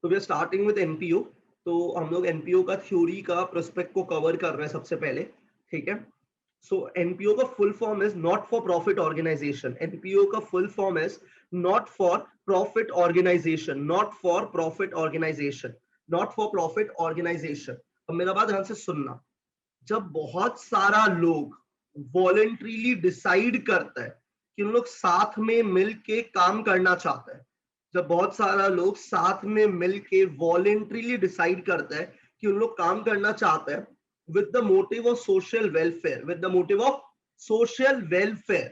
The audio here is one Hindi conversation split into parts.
तो we are starting with NPO. तो हम लोग एनपीओ का थ्योरी का प्रोस्पेक्ट को कवर कर रहे हैं सबसे पहले, ठीक है। सो एनपीओ का full form is not for profit organisation. NPO का full form is not for profit organisation, not for profit organisation, not for profit organisation. अब मेरा बात ध्यान से सुनना, जब बहुत सारा लोग वॉलेंट्रीली डिसाइड करता है कि उन लोग साथ में मिल के काम करना चाहते हैं, जब बहुत सारा लोग साथ में मिल के वॉलेंट्रीली डिसाइड करता है कि उन लोग काम करना चाहते हैं with the motive of social welfare, with the motive of social welfare,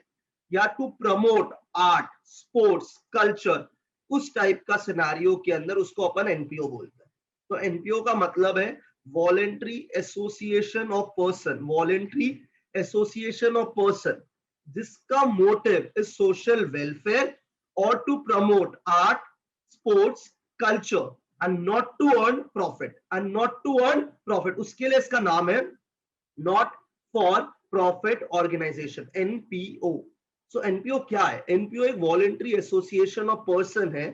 या to promote art, sports, culture, उस टाइप का सिनेरियो के अंदर उसको अपन एनपीओ बोलते हैं। तो एनपीओ का मतलब है voluntary association of person, voluntary association of person जिसका मोटिव इज सोशल वेलफेयर और to promote art, sports, culture and not to earn profit, and not to earn profit, उसके लिए इसका नाम है not for profit organization, NPO। so NPO क्या है? NPO एक voluntary association of person है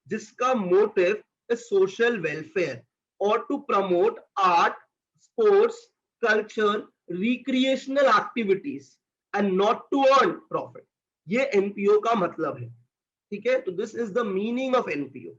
जिसका motive is social welfare और to promote art, sports, culture, recreational activities and not to earn profit। ये NPO का मतलब है, ठीक है। तो this is the meaning of NPO।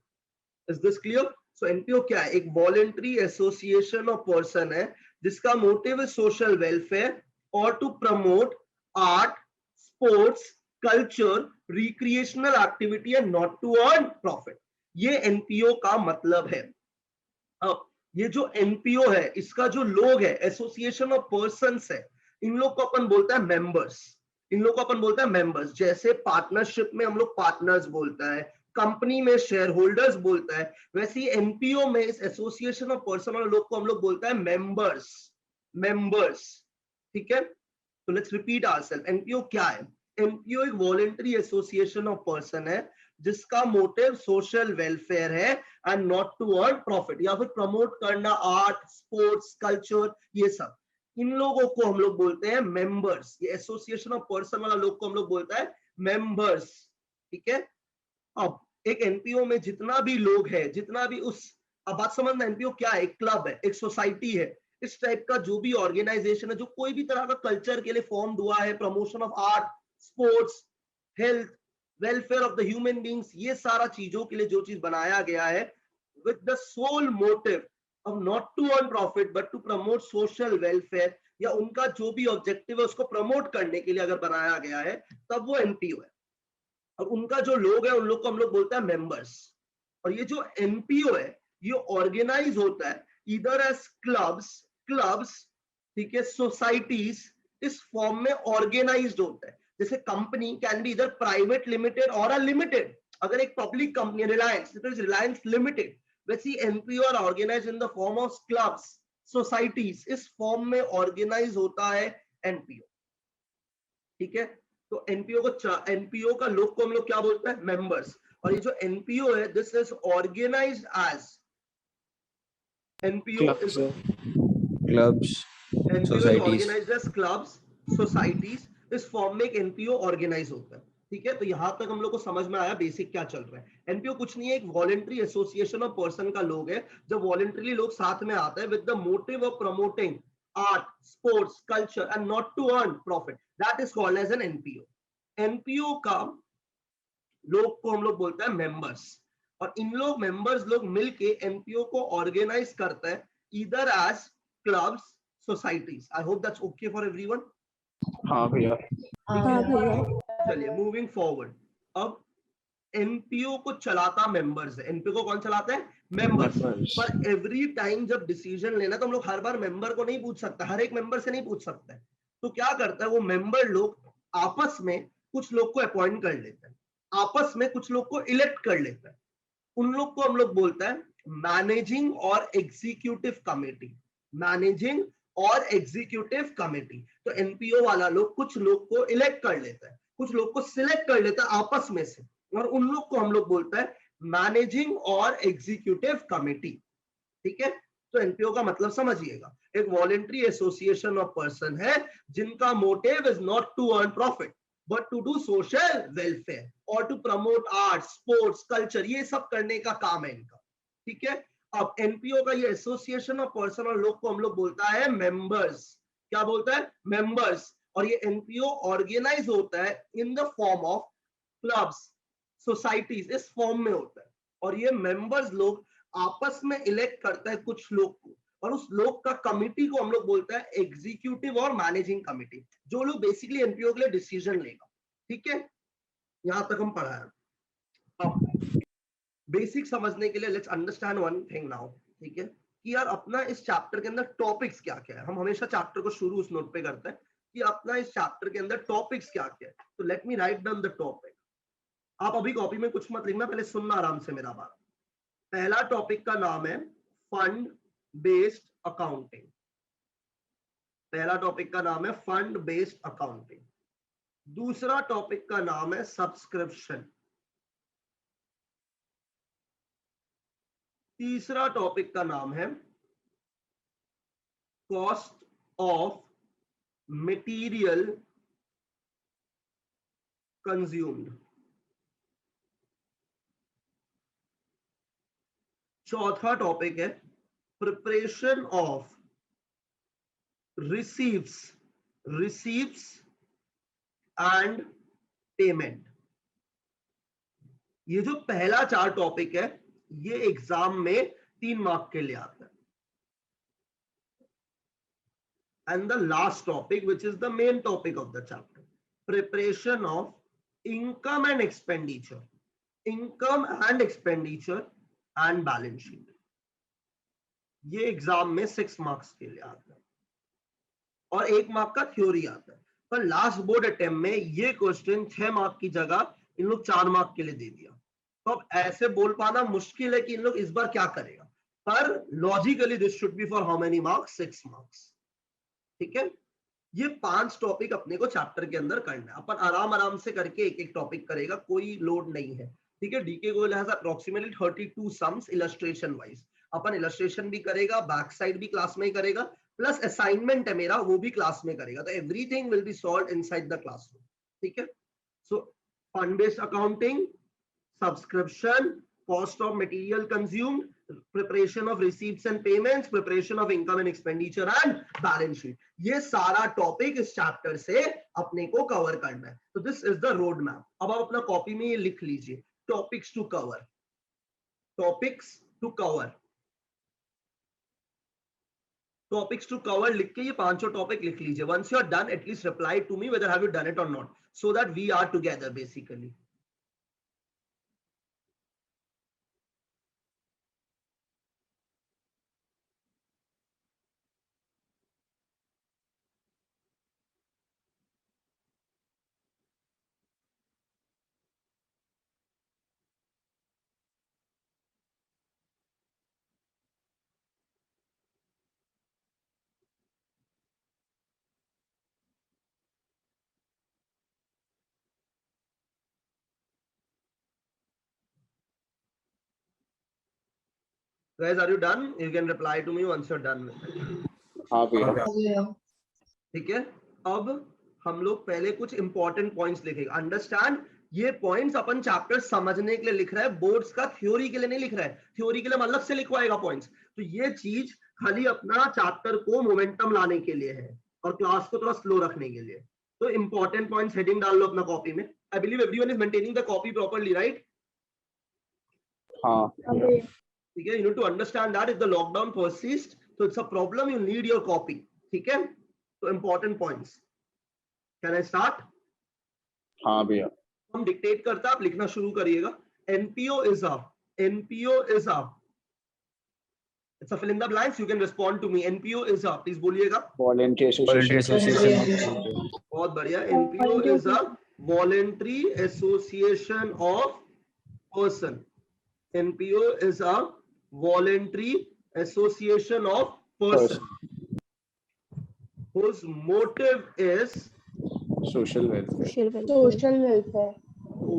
Is this clear? So NPO क्या है? एक voluntary association of person है जिसका motive है social welfare और to promote art, sports, culture, recreational activity and not to earn profit। ये NPO का मतलब है। अब ये जो NPO है, इसका जो लोग है, एसोसिएशन ऑफ पर्संस है, इन लोग को अपन बोलता है मेंबर्स। इन लोग को अपन बोलता है मेंबर्स। जैसे पार्टनरशिप में हम लोग पार्टनर्स बोलता है, कंपनी में शेयर होल्डर्स बोलता है, वैसे ही एनपीओ में इस एसोसिएशन ऑफ पर्सन वाले लोग को हम लोग बोलता है मेंबर्स, मेंबर्स, ठीक है। तो लेट्स रिपीट आवरसेल्फ। एनपीओ क्या है? एनपीओ एक वॉलेंटरी एसोसिएशन ऑफ पर्सन है जिसका मोटिव सोशल वेलफेयर है and not to earn profit, या फिर प्रमोट करना आर्ट, स्पोर्ट्स, कल्चर, ये सब। इन लोगों को हम लोग बोलते हैं मेंबर्स। ये एसोसिएशन ऑफ पर्सन वाला लोग को हम लोग बोलता है मेंबर्स, ठीक है। अब एक एनपीओ में जितना भी लोग है, जितना भी उस, अब बात समझना, एनपीओ क्या है? एक क्लब है, एक सोसाइटी है, इस टाइप का जो भी ऑर्गेनाइजेशन है जो कोई भी तरह का कल्चर के लिए फॉर्म हुआ है, promotion of art, sports, health, welfare of the human beings, ये सारा चीजों के लिए जो चीज बनाया गया है with the sole motive of not to earn profit but to promote social welfare, या उनका जो भी ऑब्जेक्टिव है उसको प्रमोट करने के लिए अगर बनाया गया है, तब वो एनपीओ है। और उनका जो लोग है उन लोग को हम लोग बोलते हैं मेंबर्स। और ये जो एनपीओ है ये ऑर्गेनाइज होता है इधर एज क्लब्स, ठीक है, सोसाइटीज, इस फॉर्म में ऑर्गेनाइज्ड होता है। जैसे कंपनी कैन बी इधर प्राइवेट लिमिटेड और अ लिमिटेड। अगर एक public company Reliance, it is Reliance limited, वैसे NPO are organised in the form of clubs, societies, इस फॉर्म में ऑर्गेनाइज होता है एनपीओ, ठीक है। तो एनपीओ का लोग को हम लोग क्या बोलते हैं? मेंबर्स। और ये जो एनपीओ है this is organized as NPO clubs, organized as clubs, societies, इस फॉर्म में एक एनपीओ ऑर्गेनाइज होता है, ठीक है। तो यहां तक हम लोग को समझ में आया बेसिक क्या चल रहा है। एनपीओ कुछ नहीं है, एक वॉलेंट्री एसोसिएशन ऑफ पर्सन का लोग है जब वॉलेंट्रीली लोग साथ में आता है with the motive of promoting art, sports, culture and not to earn profit. That is called as an NPO. NPO का लोग को हम लोग बोलते हैं मेंबर्स। और इन लोग मेंबर्स लोग मिलके एनपीओ को ऑर्गेनाइज करते हैं इधर as clubs, societies. I hope that's okay for everyone. हाँ भैया। चलिए मूविंग फॉरवर्ड। अब एनपीओ को चलाता मेंबर्स है। एनपीओ को कौन चलाता है? मेंबर्स। पर एवरी टाइम जब डिसीजन लेना तो हम लोग हर बार मेंबर को नहीं पूछ सकते, हर एक मेंबर से नहीं पूछ सकते। तो क्या करता है वो मेंबर लोग आपस में कुछ लोग को अपॉइंट कर लेते हैं, आपस में कुछ लोग को इलेक्ट कर लेते हैं। उन लोग को हम लोग बोलता है मैनेजिंग और एग्जीक्यूटिव कमेटी, मैनेजिंग और एग्जीक्यूटिव कमेटी। तो एनपीओ वाला लोग कुछ लोग को इलेक्ट कर लेता है, कुछ लोग को सिलेक्ट कर लेता है आपस में से, और उन लोग को हम लोग बोलता है मैनेजिंग और एग्जीक्यूटिव कमेटी, ठीक है। तो एनपीओ का मतलब समझिएगा, एक वॉलेंट्री एसोसिएशन ऑफ पर्सन है जिनका motive is not to earn profit but to do social welfare और to promote art, sports, culture, ये सब करने का काम है इनका, ठीक है। अब एनपीओ का ये एसोसिएशन ऑफ पर्सन और लोग को हम लोग बोलता है मेंबर्स। क्या बोलता है? मेंबर्स। और ये एनपीओ ऑर्गेनाइज होता है इन the form of clubs, societies, इस फॉर्म में होता है। और ये मेंबर्स लोग आपस में इलेक्ट करता है कुछ लोग को, और उस लोग का कमिटी को हम लोग बोलता है एग्जीक्यूटिव और मैनेजिंग कमिटी, जो लोग बेसिकली एनपीओ के लिए डिसीजन लेगा। ठीक है, यहां तक हम पढ़ा है। अब बेसिक समझने के लिए let's understand one thing now. ठीक है, कि यार अपना इस चैप्टर के अंदर टॉपिक्स क्या क्या है। हम हमेशा चैप्टर को शुरू उस नोट पे करते हैं कि अपना इस चैप्टर के अंदर टॉपिक्स क्या क्या है। तो let me write down the topic. आप अभी कॉपी में कुछ मत लिखना, पहले सुनना आराम से मेरा बात। पहला टॉपिक का नाम है फंड बेस्ड अकाउंटिंग। पहला टॉपिक का नाम है फंड बेस्ड अकाउंटिंग। दूसरा टॉपिक का नाम है सब्सक्रिप्शन। तीसरा टॉपिक का नाम है कॉस्ट ऑफ मटेरियल कंज्यूम्ड। चौथा टॉपिक है preparation of receives and payment. ये जो पहला 4 टॉपिक है ये एग्जाम में 3 मार्क के लिए आता है। And the last topic, which is the main topic of the chapter, preparation of income and expenditure and balance sheet. ये एग्जाम में 6 मार्क्स के लिए आता है और 1 मार्क का थ्योरी आता है। पर लास्ट बोर्ड अटेम्प्ट में ये क्वेश्चन 6 मार्क की जगह इन लोग 4 मार्क के लिए दे दिया। तो अब ऐसे बोल पाना मुश्किल है कि इन लोग इस बार क्या करेगा, पर logically this should be for how many marks? 6 marks. ठीक है, ये 5 टॉपिक अपने को चैप्टर के अंदर करना है। अपन आराम आराम से करके एक एक टॉपिक करेगा, कोई लोड नहीं है। ठीक है, DK Goyal has approximately 32 sums illustration wise. अपन इलस्ट्रेशन भी करेगा, बैक साइड भी क्लास में ही करेगा, प्लस असाइनमेंट है मेरा वो भी क्लास में करेगा। तो everything will be solved inside the classroom. ठीक है, so fund based accounting, subscription, cost of material consumed, preparation of receipts and payments, preparation of income and expenditure and balance sheet, ये सारा टॉपिक इस चैप्टर से अपने को कवर करना है। तो this is the road map. अब आप अपना कॉपी में ये लिख लीजिए, topics to cover, topics to cover, topics to cover लिख के ये 5 टॉपिक लिख लीजिए। Once you are done, at least reply to me whether have you done it और not, so that we are together basically. Guys, are you done? You can reply to me once you're done with it. हाँ भैया। ठीक है, अब हम लोग पहले कुछ इंपॉर्टेंट पॉइंट्स लिखेंगे। अंडरस्टैंड, ये पॉइंट्स अपन चैप्टर समझने के लिए लिख रहा है, बोर्ड्स का थ्योरी के लिए नहीं लिख रहा है। थ्योरी के लिए मतलब से लिखवाएगा पॉइंट्स। तो ये चीज खाली अपना चैप्टर को मोमेंटम लाने के लिए है और क्लास को थोड़ा स्लो रखने के लिए। तो इंपॉर्टेंट पॉइंट्स हेडिंग डाल लो अपना कॉपी में। I believe everyone is maintaining the copy properly, right? हाँ ठीक है, you need to understand that if the lockdown persists, so it's a problem, you need your copy. ठीक है, तो important points. Can I start? हाँ भैया। हम डिक्टेट करता, आप लिखना शुरू करिएगा। NPO is a, it's a fill in the blanks, you can respond to me. NPO is a, please बोलिएगा। Voluntary association। बहुत बढ़िया। NPO is a voluntary association of person. NPO is a voluntary association of person whose motive is social welfare।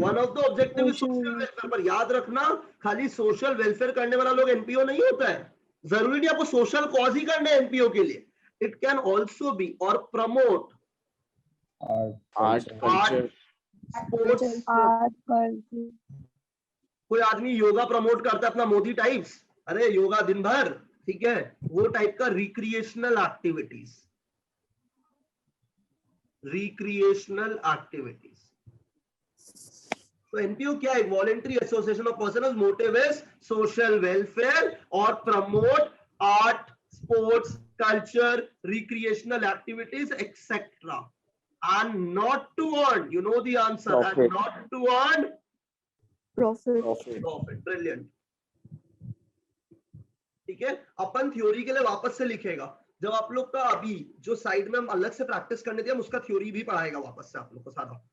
one of the objective is social welfare। पर याद रखना, खाली सोशल वेलफेयर करने वाला लोग एनपीओ नहीं होता है। जरूरी नहीं आपको सोशल कॉज ही करना है एनपीओ के लिए। इट कैन ऑल्सो बी और प्रमोट आर्ट कल्चर, स्पोर्ट्स। कोई आदमी योगा प्रमोट करता है अपना मोदी टाइप्स, अरे योगा दिन भर, ठीक है, वो टाइप का रिक्रिएशनल एक्टिविटीज, रिक्रिएशनल एक्टिविटीज। तो एनपीओ क्या है? Voluntary association of person motive is social welfare और promote art, sports, culture, recreational activities, etc. And not to earn, you know the answer, Profit. and not to earn Profit. profit. Brilliant. ठीक है, अपन थ्योरी के लिए वापस से लिखेगा। जब आप लोग का अभी जो साइड में हम अलग से प्रैक्टिस करने दिया, उसका थ्योरी भी पढ़ाएगा वापस से आप लोग को सारा।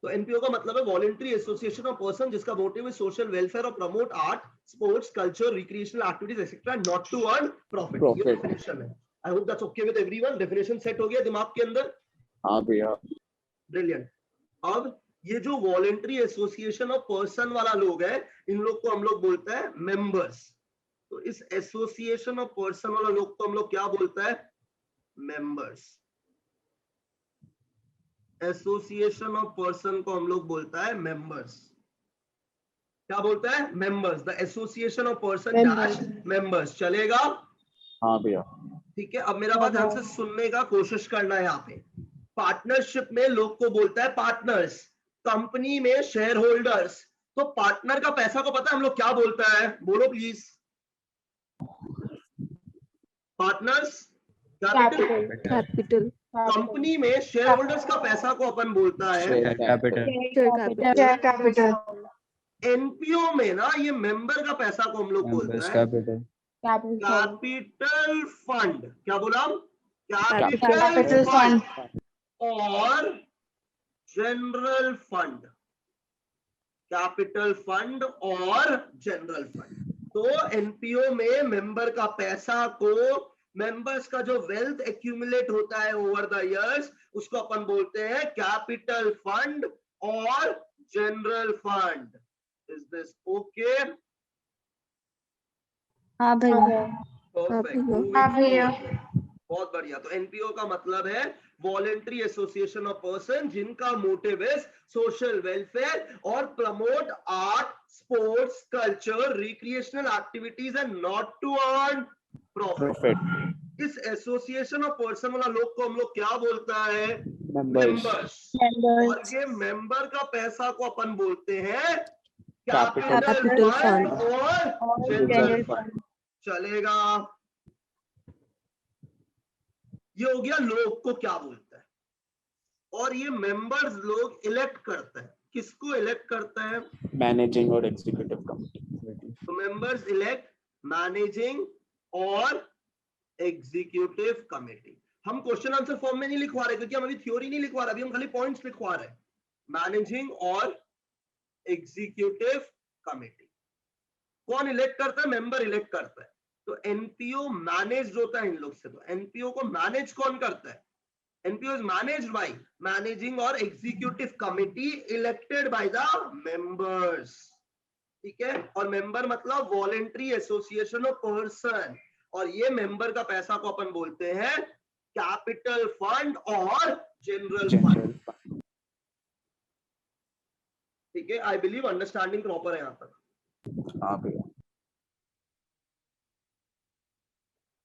तो एनपीओ का मतलब है वॉलेंटरी एसोसिएशन ऑफ पर्सन जिसका मोटिव है सोशल वेलफेयर और promote art, sports, culture, recreational activities etcetera, not to earn profit. ये डेफिनेशन है। I hope that's okay with everyone. Definition set हो गया दिमाग के अंदर? हाँ भैया। ब्रिलियंट। अब ये जो वॉलेंटरी एसोसिएशन ऑफ पर्सन वाला लोग है, इन लोग को हम लोग बोलते हैं मेंबर्स। तो इस एसोसिएशन ऑफ पर्सन वाला लोग को हम लोग क्या बोलते हैं? मेंबर्स। एसोसिएशन ऑफ पर्सन को हम लोग बोलता है मेंबर्स। क्या बोलता है? Members. The association of person dash members. चलेगा? हाँ भैया। ठीक है, अब मेरा बात ध्यान से सुनने का कोशिश करना है। यहाँ पे पार्टनरशिप में लोग को बोलता है पार्टनर्स, कंपनी में शेयर होल्डर्स। तो पार्टनर का पैसा को पता है हम लोग क्या बोलता है? बोलो प्लीज। Partners capital. कंपनी में शेयर होल्डर्स का पैसा को अपन बोलता है कैपिटल। एनपीओ में ना ये मेंबर का पैसा को हम लोग बोलते हैं कैपिटल फंड। क्या बोला हम? कैपिटल फंड और जनरल फंड। कैपिटल फंड और जनरल फंड। तो एनपीओ में मेंबर का पैसा को, मेंबर्स का जो वेल्थ एक्यूमुलेट होता है ओवर द इयर्स, उसको अपन बोलते हैं कैपिटल फंड और general fund. Is this okay? हाँ भैया। परफेक्ट, बहुत बढ़िया। तो एनपीओ का मतलब है वॉलेंटरी एसोसिएशन ऑफ पर्सन जिनका मोटिव है सोशल वेलफेयर और promote art, sports, culture, recreational activities and not to earn profit. इस एसोसिएशन ऑफ पर्सन वाला लोग को हम लोग क्या बोलता है? मेंबर्स। और ये मेंबर का पैसा को अपन बोलते हैं कैपिटल फंड और जनरल फंड। चलेगा? ये हो गया लोग को क्या बोलता है। और ये मेंबर्स लोग इलेक्ट करते हैं। किसको इलेक्ट करते हैं? मैनेजिंग और एग्जीक्यूटिव कमिटी। तो मेंबर्स इलेक्ट मैनेजिंग और एग्जीक्यूटिव कमिटी। हम क्वेश्चन आंसर फॉर्म में नहीं लिखवा रहे क्योंकि हम अभी थ्योरी नहीं लिखवा रहे, अभी हम खाली पॉइंट्स लिखवा रहे हैं। मैनेजिंग और एग्जीक्यूटिव कमिटी कौन इलेक्ट करता है? मेंबर इलेक्ट करता है। तो एनपीओ मैनेज होता है इन लोग से। तो एनपीओ को मैनेज कौन करता है? NPO is managed by managing और executive committee elected by the members. ठीक है, और मेंबर मतलब वॉलेंटरी एसोसिएशन ऑफ पर्सन। और ये मेंबर का पैसा को अपन बोलते हैं कैपिटल फंड और जनरल फंड। ठीक है, आई बिलीव अंडरस्टैंडिंग प्रॉपर है यहाँ पर। हाँ भैया।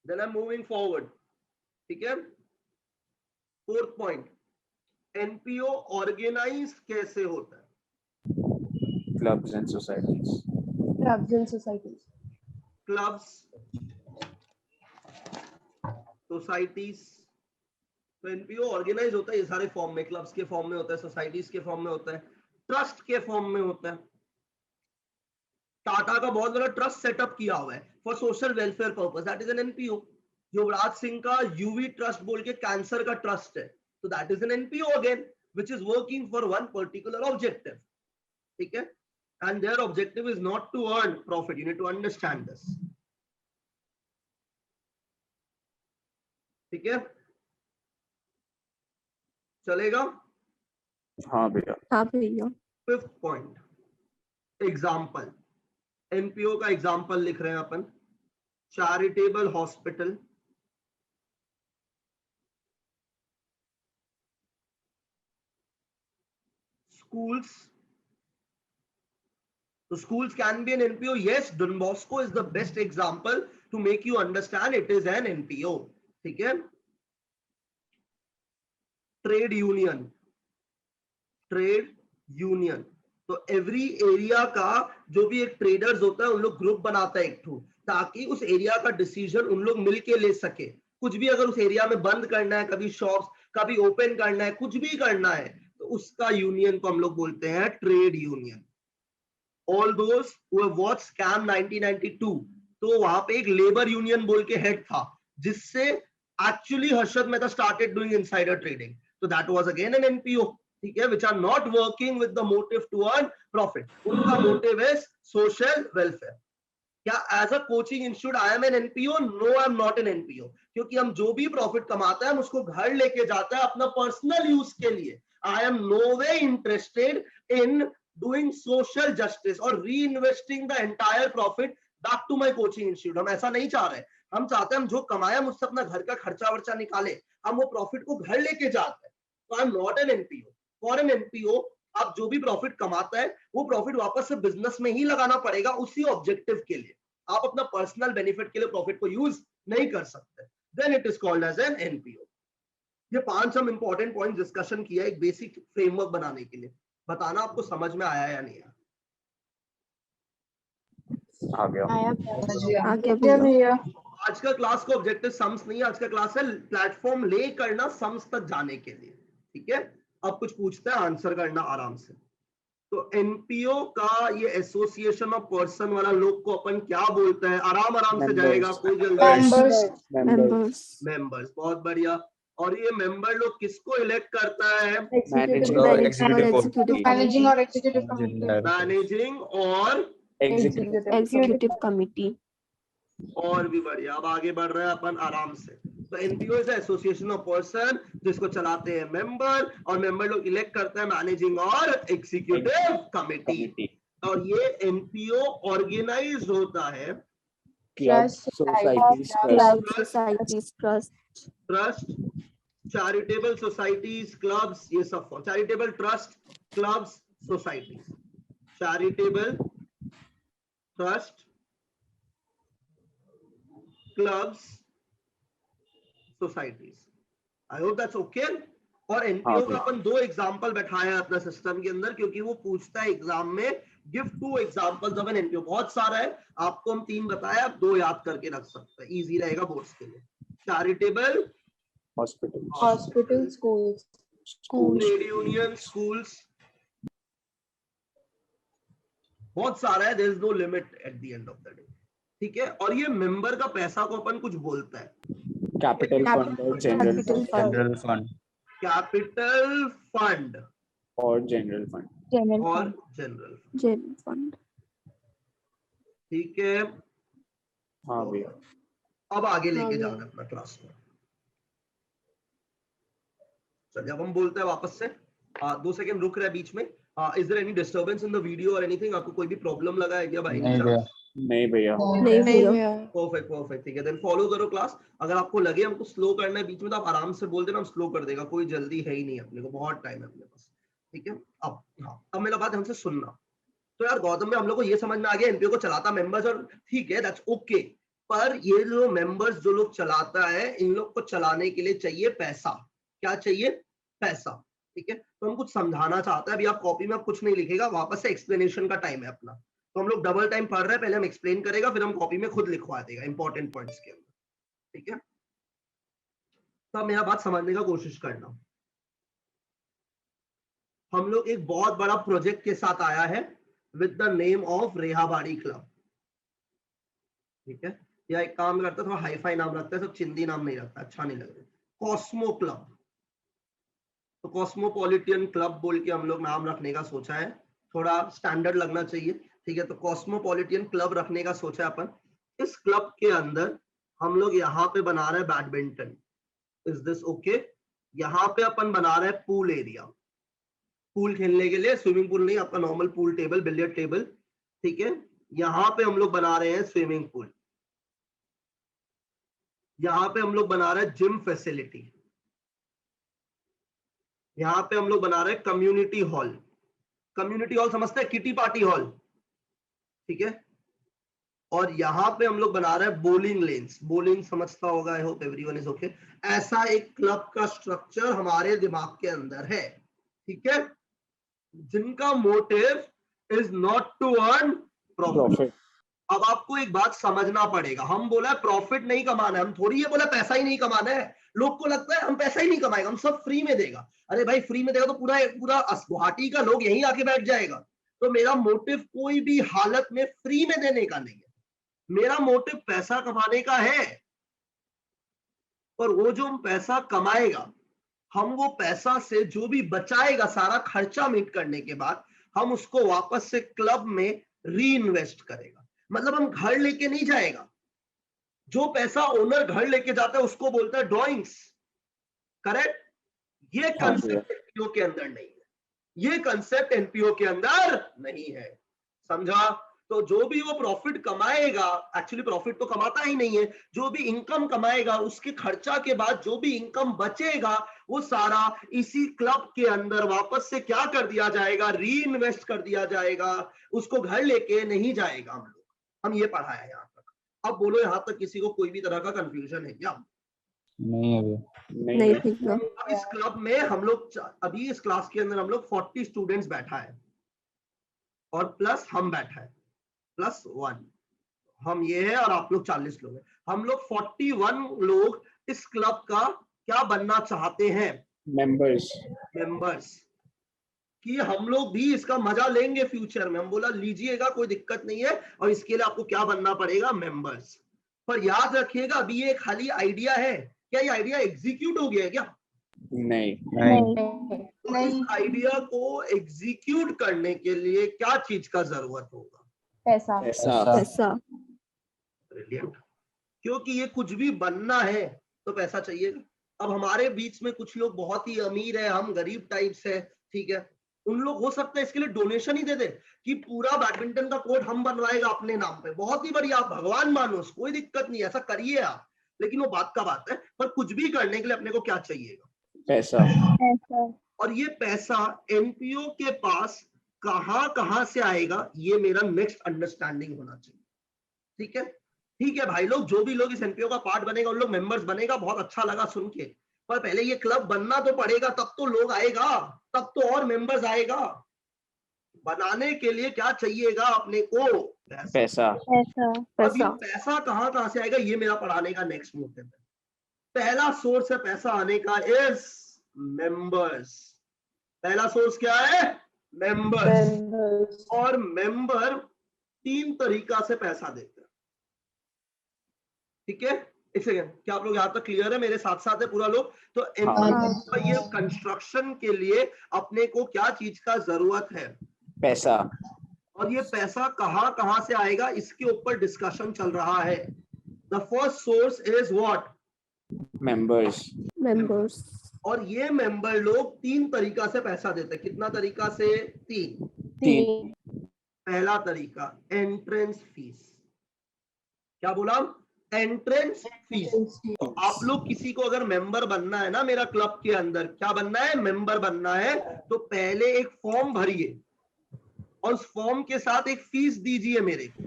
Then I'm moving forward. ठीक है, फोर्थ पॉइंट, एनपीओ ऑर्गेनाइज कैसे होता है? Clubs and societies. Clubs, societies. तो एनपीओ ऑर्गेनाइज होता है ये सारे फॉर्म में। क्लब्स के फॉर्म में होता है, सोसाइटीज के फॉर्म में होता है, ट्रस्ट के फॉर्म में होता है। टाटा का बहुत बड़ा ट्रस्ट सेटअप किया हुआ है for social welfare purpose, that is an NPO. Yuvraj Singh का यूवी ट्रस्ट बोल के कैंसर का ट्रस्ट है, तो that is an NPO again, which is working for one particular objective. ठीक है, and their objective is not to earn profit. You need to understand this. ठीक है, चलेगा? हाँ भैया। हाँ भैया। Fifth point, example. एनपीओ का एग्जाम्पल लिख रहे हैं अपन। Charitable hospital, schools, So schools can be an NPO. Yes, Don Bosco is the best example to make you understand it is an NPO. ठीक है? Trade union. तो एवरी एरिया का जो भी एक ट्रेडर्स होता है उन लोग ग्रुप बनाता है एक ठो, ताकि उस एरिया का डिसीजन उन लोग मिलके ले सके। कुछ भी अगर उस एरिया में बंद करना है, कभी शॉप्स कभी ओपन करना है, कुछ भी करना है, तो उसका यूनियन को हम लोग बोलते हैं trade union. All those who have watched scam 1992, तो वहां पे एक लेबर यूनियन बोल के हेड था, जिससे actually Harshad Mehta started doing insider trading. तो that was again an NPO, ठीक है, which are not working with the motive to earn profit. उनका motive is social welfare. क्या as a coaching institute I am an NPO? No, I am not an NPO, क्योंकि हम जो भी प्रॉफिट कमाते हैं हम उसको घर लेके जाते हैं अपना पर्सनल यूज के लिए। I am no way interested in doing social justice और reinvesting the entire profit back to my coaching institute. हम ऐसा नहीं चाह रहे। हम चाहते हैं हम जो कमाए हम उससे अपना घर का खर्चा वर्चा निकाले, हम वो प्रॉफिट को घर लेके जाते हैं। तो I am not an NPO. For an NPO आप जो भी प्रॉफिट कमाता है वो प्रॉफिट वापस से बिजनेस में ही लगाना पड़ेगा उसी ऑब्जेक्टिव के लिए। आप अपना पर्सनल बेनिफिट के लिए प्रॉफिट को यूज नहीं कर सकते। Then it is called as an NPO. ये 5 हम इंपॉर्टेंट पॉइंट डिस्कशन किया एक बेसिक फ्रेमवर्क बनाने के लिए। बताना आपको समझ में आया या नहीं आया? आ गया भैया। आज का क्लास का ऑब्जेक्टिव सम्स नहीं, आज का क्लास है प्लेटफॉर्म ले करना सम्स तक जाने के लिए, ठीक है। अब कुछ पूछते हैं, आंसर करना आराम से। तो एनपीओ का ये एसोसिएशन ऑफ पर्सन वाला लोग को अपन क्या बोलते हैं? आराम से जाएगा, कोई जल्दी। मेंबर्स, बहुत बढ़िया। और ये मेंबर लोग मैनेजिंग और एग्जीक्यूटिव कमिटी। और भी बढ़िया। अब आगे बढ़ रहे हैं अपन आराम से। तो NPO is association of person, जिसको चलाते हैं मेंबर, और मेंबर लोग इलेक्ट करते हैं मैनेजिंग और एग्जीक्यूटिव कमिटी। और ये एनपीओ ऑर्गेनाइज होता है ट्रस्ट, चैरिटेबल सोसाइटीज, क्लब्स, ये सब charitable trust, clubs, societies, charitable trust, clubs, societies. I hope that's okay. और एनपीओ का अपन 2 एग्जांपल बैठाया है अपना सिस्टम के अंदर, क्योंकि वो पूछता है एग्जाम में give 2 examples of an NPO. बहुत सारा है, आपको हम 3 बताया, आप 2 याद करके रख सकते हैं, इजी रहेगा बोर्ड्स के लिए। Charitable, hospital, schools, trade union, schools, बहुत सारा है, there is no limit at the end of the day, ठीक है। और ये मेंबर का पैसा को अपन कुछ बोलता है कैपिटल फंड और जनरल फंड, कैपिटल फंड और जनरल फंड, ठीक है। हाँ भैया। अब आगे लेके जाना अपना क्लास में। चलिए अब हम बोलते हैं वापस से। 2 सेकंड रुक रहा है बीच में। Is there any disturbance in the video और एनीथिंग? आपको कोई भी प्रॉब्लम लगा है क्या भाई? नहीं भैया। परफेक्ट, ठीक है। देन फॉलो करो क्लास। अगर आपको लगे हमको स्लो करना है बीच में, तो आप आराम से बोल देना, हम स्लो कर देगा। कोई जल्दी है ही नहीं, अपने को बहुत टाइम है अपने पास, ठीक है। अब मेरा बात हमसे सुनना। तो यार गौतम में हम लोग को ये समझ में आ गया एनपीओ को चलाता मेंबर्स, और ठीक है, दैट्स ओके। पर ये जो मेंबर्स जो लोग चलाता है, इन लोग को चलाने के लिए चाहिए पैसा। क्या चाहिए? पैसा, ठीक है। तो हम कुछ समझाना चाहते हैं। अभी आप कॉपी में आप कुछ नहीं लिखेगा, वापस से एक्सप्लेनेशन का टाइम है अपना। तो हम लोग डबल टाइम पढ़ रहे हैं, पहले हम एक्सप्लेन करेगा, फिर हम कॉपी में खुद लिखवा देगा इंपॉर्टेंट पॉइंट्स के अंदर, ठीक है। तो मेरा बात समझने का कोशिश करना। हम लोग एक बहुत बड़ा प्रोजेक्ट के साथ आया है with the name of Rehabari club, ठीक है। या एक काम करता है, थोड़ा हाईफाई नाम रखता है, सब चिंदी नाम नहीं रखता, अच्छा नहीं लग रहा। कॉस्मो क्लब, तो कॉस्मोपॉलिटन क्लब बोल के हम लोग नाम रखने का सोचा है, थोड़ा स्टैंडर्ड लगना चाहिए, ठीक है। तो कॉस्मोपॉलिटन क्लब रखने का सोचा है अपन। इस क्लब के अंदर हम लोग यहाँ पे बना रहे हैं बैडमिंटन, इज दिस ओके? यहाँ पे अपन बना रहे हैं पूल एरिया, पूल खेलने के लिए, स्विमिंग पूल नहीं, आपका normal pool table, billiard table, ठीक है। यहाँ पे हम लोग बना रहे हैं स्विमिंग पूल, यहाँ पे हम लोग बना रहे हैं जिम फैसिलिटी, यहाँ पे हम लोग बना रहे हैं कम्युनिटी हॉल। कम्युनिटी हॉल समझते हैं? किटी पार्टी हॉल, ठीक है। और यहाँ पे हम लोग बना रहे हैं बोलिंग लेन्स, बोलिंग समझता होगा, आई होप एवरीवन इज ओके। ऐसा एक क्लब का स्ट्रक्चर हमारे दिमाग के अंदर है, ठीक है, जिनका motive is not to earn profit. अब आपको एक बात समझना पड़ेगा, हम बोला प्रॉफिट नहीं कमाना है, हम थोड़ी ये बोला पैसा ही नहीं कमाना है। लोग को लगता है हम पैसा ही नहीं कमाएगा, हम सब फ्री में देगा। अरे भाई फ्री में देगा तो पूरा पूरा गुवाहाटी का लोग यहीं आके बैठ जाएगा। तो मेरा मोटिव कोई भी हालत में फ्री में देने का नहीं है, मेरा मोटिव पैसा कमाने का है। और वो जो हम पैसा कमाएगा, हम वो पैसा से जो भी बचाएगा सारा खर्चा मीट करने के बाद, हम उसको वापस से क्लब में री इन्वेस्ट करेगा। मतलब हम घर लेके नहीं जाएगा, जो पैसा ओनर घर लेके जाता है उसको बोलता है ड्रॉइंग्स, करेक्ट। ये कंसेप्ट एनपीओ के अंदर नहीं है, ये कंसेप्ट एनपीओ के अंदर नहीं है, समझा। तो जो भी वो प्रॉफिट कमाएगा, एक्चुअली प्रॉफिट तो कमाता ही नहीं है, जो भी इनकम कमाएगा उसके खर्चा के बाद जो भी इनकम बचेगा वो सारा इसी क्लब के अंदर वापस से क्या कर दिया जाएगा, री इन्वेस्ट कर दिया जाएगा, उसको घर लेके नहीं जाएगा। हम ये पढ़ा है यहाँ तक। अब बोलो यहाँ तक किसी को कोई भी तरह का कंफ्यूजन है क्या? नहीं नहीं ठीक है। अब इस क्लब में हम लोग अभी इस क्लास के अंदर हम लोग 40 स्टूडेंट्स बैठा है और प्लस हम बैठा है +1, हम ये है और आप लोग 40 लोग हैं। हम लोग 41 लोग इस क्लब का क्या बनना चाहते हैं, मेंबर्स। कि हम लोग भी इसका मजा लेंगे फ्यूचर में। हम बोला लीजिएगा, कोई दिक्कत नहीं है, और इसके लिए आपको क्या बनना पड़ेगा, मेंबर्स। पर याद रखिएगा अभी ये खाली आइडिया है, क्या ये आइडिया एग्जीक्यूट हो गया है क्या? नहीं तो इस आइडिया को एग्जीक्यूट करने के लिए क्या चीज का जरूरत होगा, पैसा। ब्रिलियंट। क्योंकि ये कुछ भी बनना है तो पैसा चाहिए। अब हमारे बीच में कुछ लोग बहुत ही अमीर है, हम गरीब टाइप्स है, ठीक है, उन लोग हो सकता है इसके लिए डोनेशन ही दे दे कि पूरा बैडमिंटन का कोर्ट हम बनवाएगा अपने नाम पे। बहुत ही बढ़िया, आप भगवान मानो, कोई दिक्कत नहीं, ऐसा करिए आप, लेकिन वो बात का बात है। पर कुछ भी करने के लिए अपने को क्या चाहिएगा, पैसा। और ये पैसा एनपीओ के पास कहां से आएगा, ये मेरा नेक्स्ट अंडरस्टैंडिंग होना चाहिए, ठीक है। ठीक है भाई लोग, जो भी लोग इस एनपीओ का पार्ट बनेगा उन लोग मेंबर्स बनेगा, बहुत अच्छा लगा सुन के। पर पहले ये क्लब बनना तो पड़ेगा, तब तो लोग आएगा, तब तो और मेंबर्स आएगा। बनाने के लिए क्या चाहिएगा अपने को, पैसा। अब ये पैसा कहां से आएगा, ये मेरा पढ़ाने का नेक्स्ट मोटिव है। पहला सोर्स है पैसा आने का इज मेंबर्स। पहला सोर्स क्या है, मेंबर्स। और मेंबर 3 तरीका से पैसा देते हैं, ठीक है। एक सेकेंड, क्या आप लोग यहाँ तक क्लियर है, मेरे साथ साथ है पूरा लोग? तो ये कंस्ट्रक्शन के लिए अपने को क्या चीज का जरूरत है, पैसा। और ये पैसा कहां से आएगा, इसके ऊपर डिस्कशन चल रहा है। The first source is what, members. और ये मेंबर लोग 3 तरीका से पैसा देते हैं। कितना तरीका से, 3। पहला तरीका एंट्रेंस फीस। क्या बोला, एंट्रेंस फीस। तो आप लोग किसी को अगर मेंबर बनना है ना मेरा क्लब के अंदर, क्या बनना है, मेंबर बनना है, तो पहले एक फॉर्म भरिए और उस फॉर्म के साथ एक फीस दीजिए मेरे को,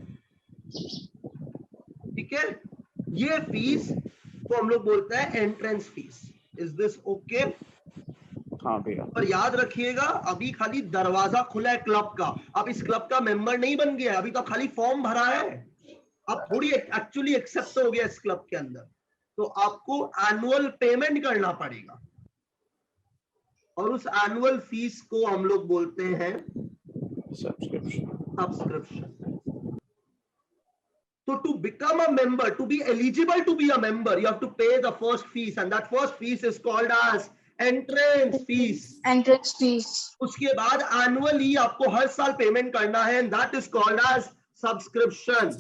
ठीक है। ये फीस को हम लोग बोलते हैं entrance fees. Is this okay? हाँ भैया। पर याद रखिएगा अभी खाली दरवाजा खुला है क्लब का, अब इस क्लब का मेंबर नहीं बन गया, अभी तो खाली फॉर्म भरा है। अब थोड़ी एक्चुअली एक्सेप्ट हो गया इस क्लब के अंदर, तो आपको एनुअल पेमेंट करना पड़ेगा, और उस एनुअल फीस को हम लोग बोलते हैं subscription. So to become a member, to be eligible to be a member, you have to pay the first fees, and that first fees is called as entrance fees. उसके बाद annually आपको हर साल पेमेंट करना है, and that is called as subscription.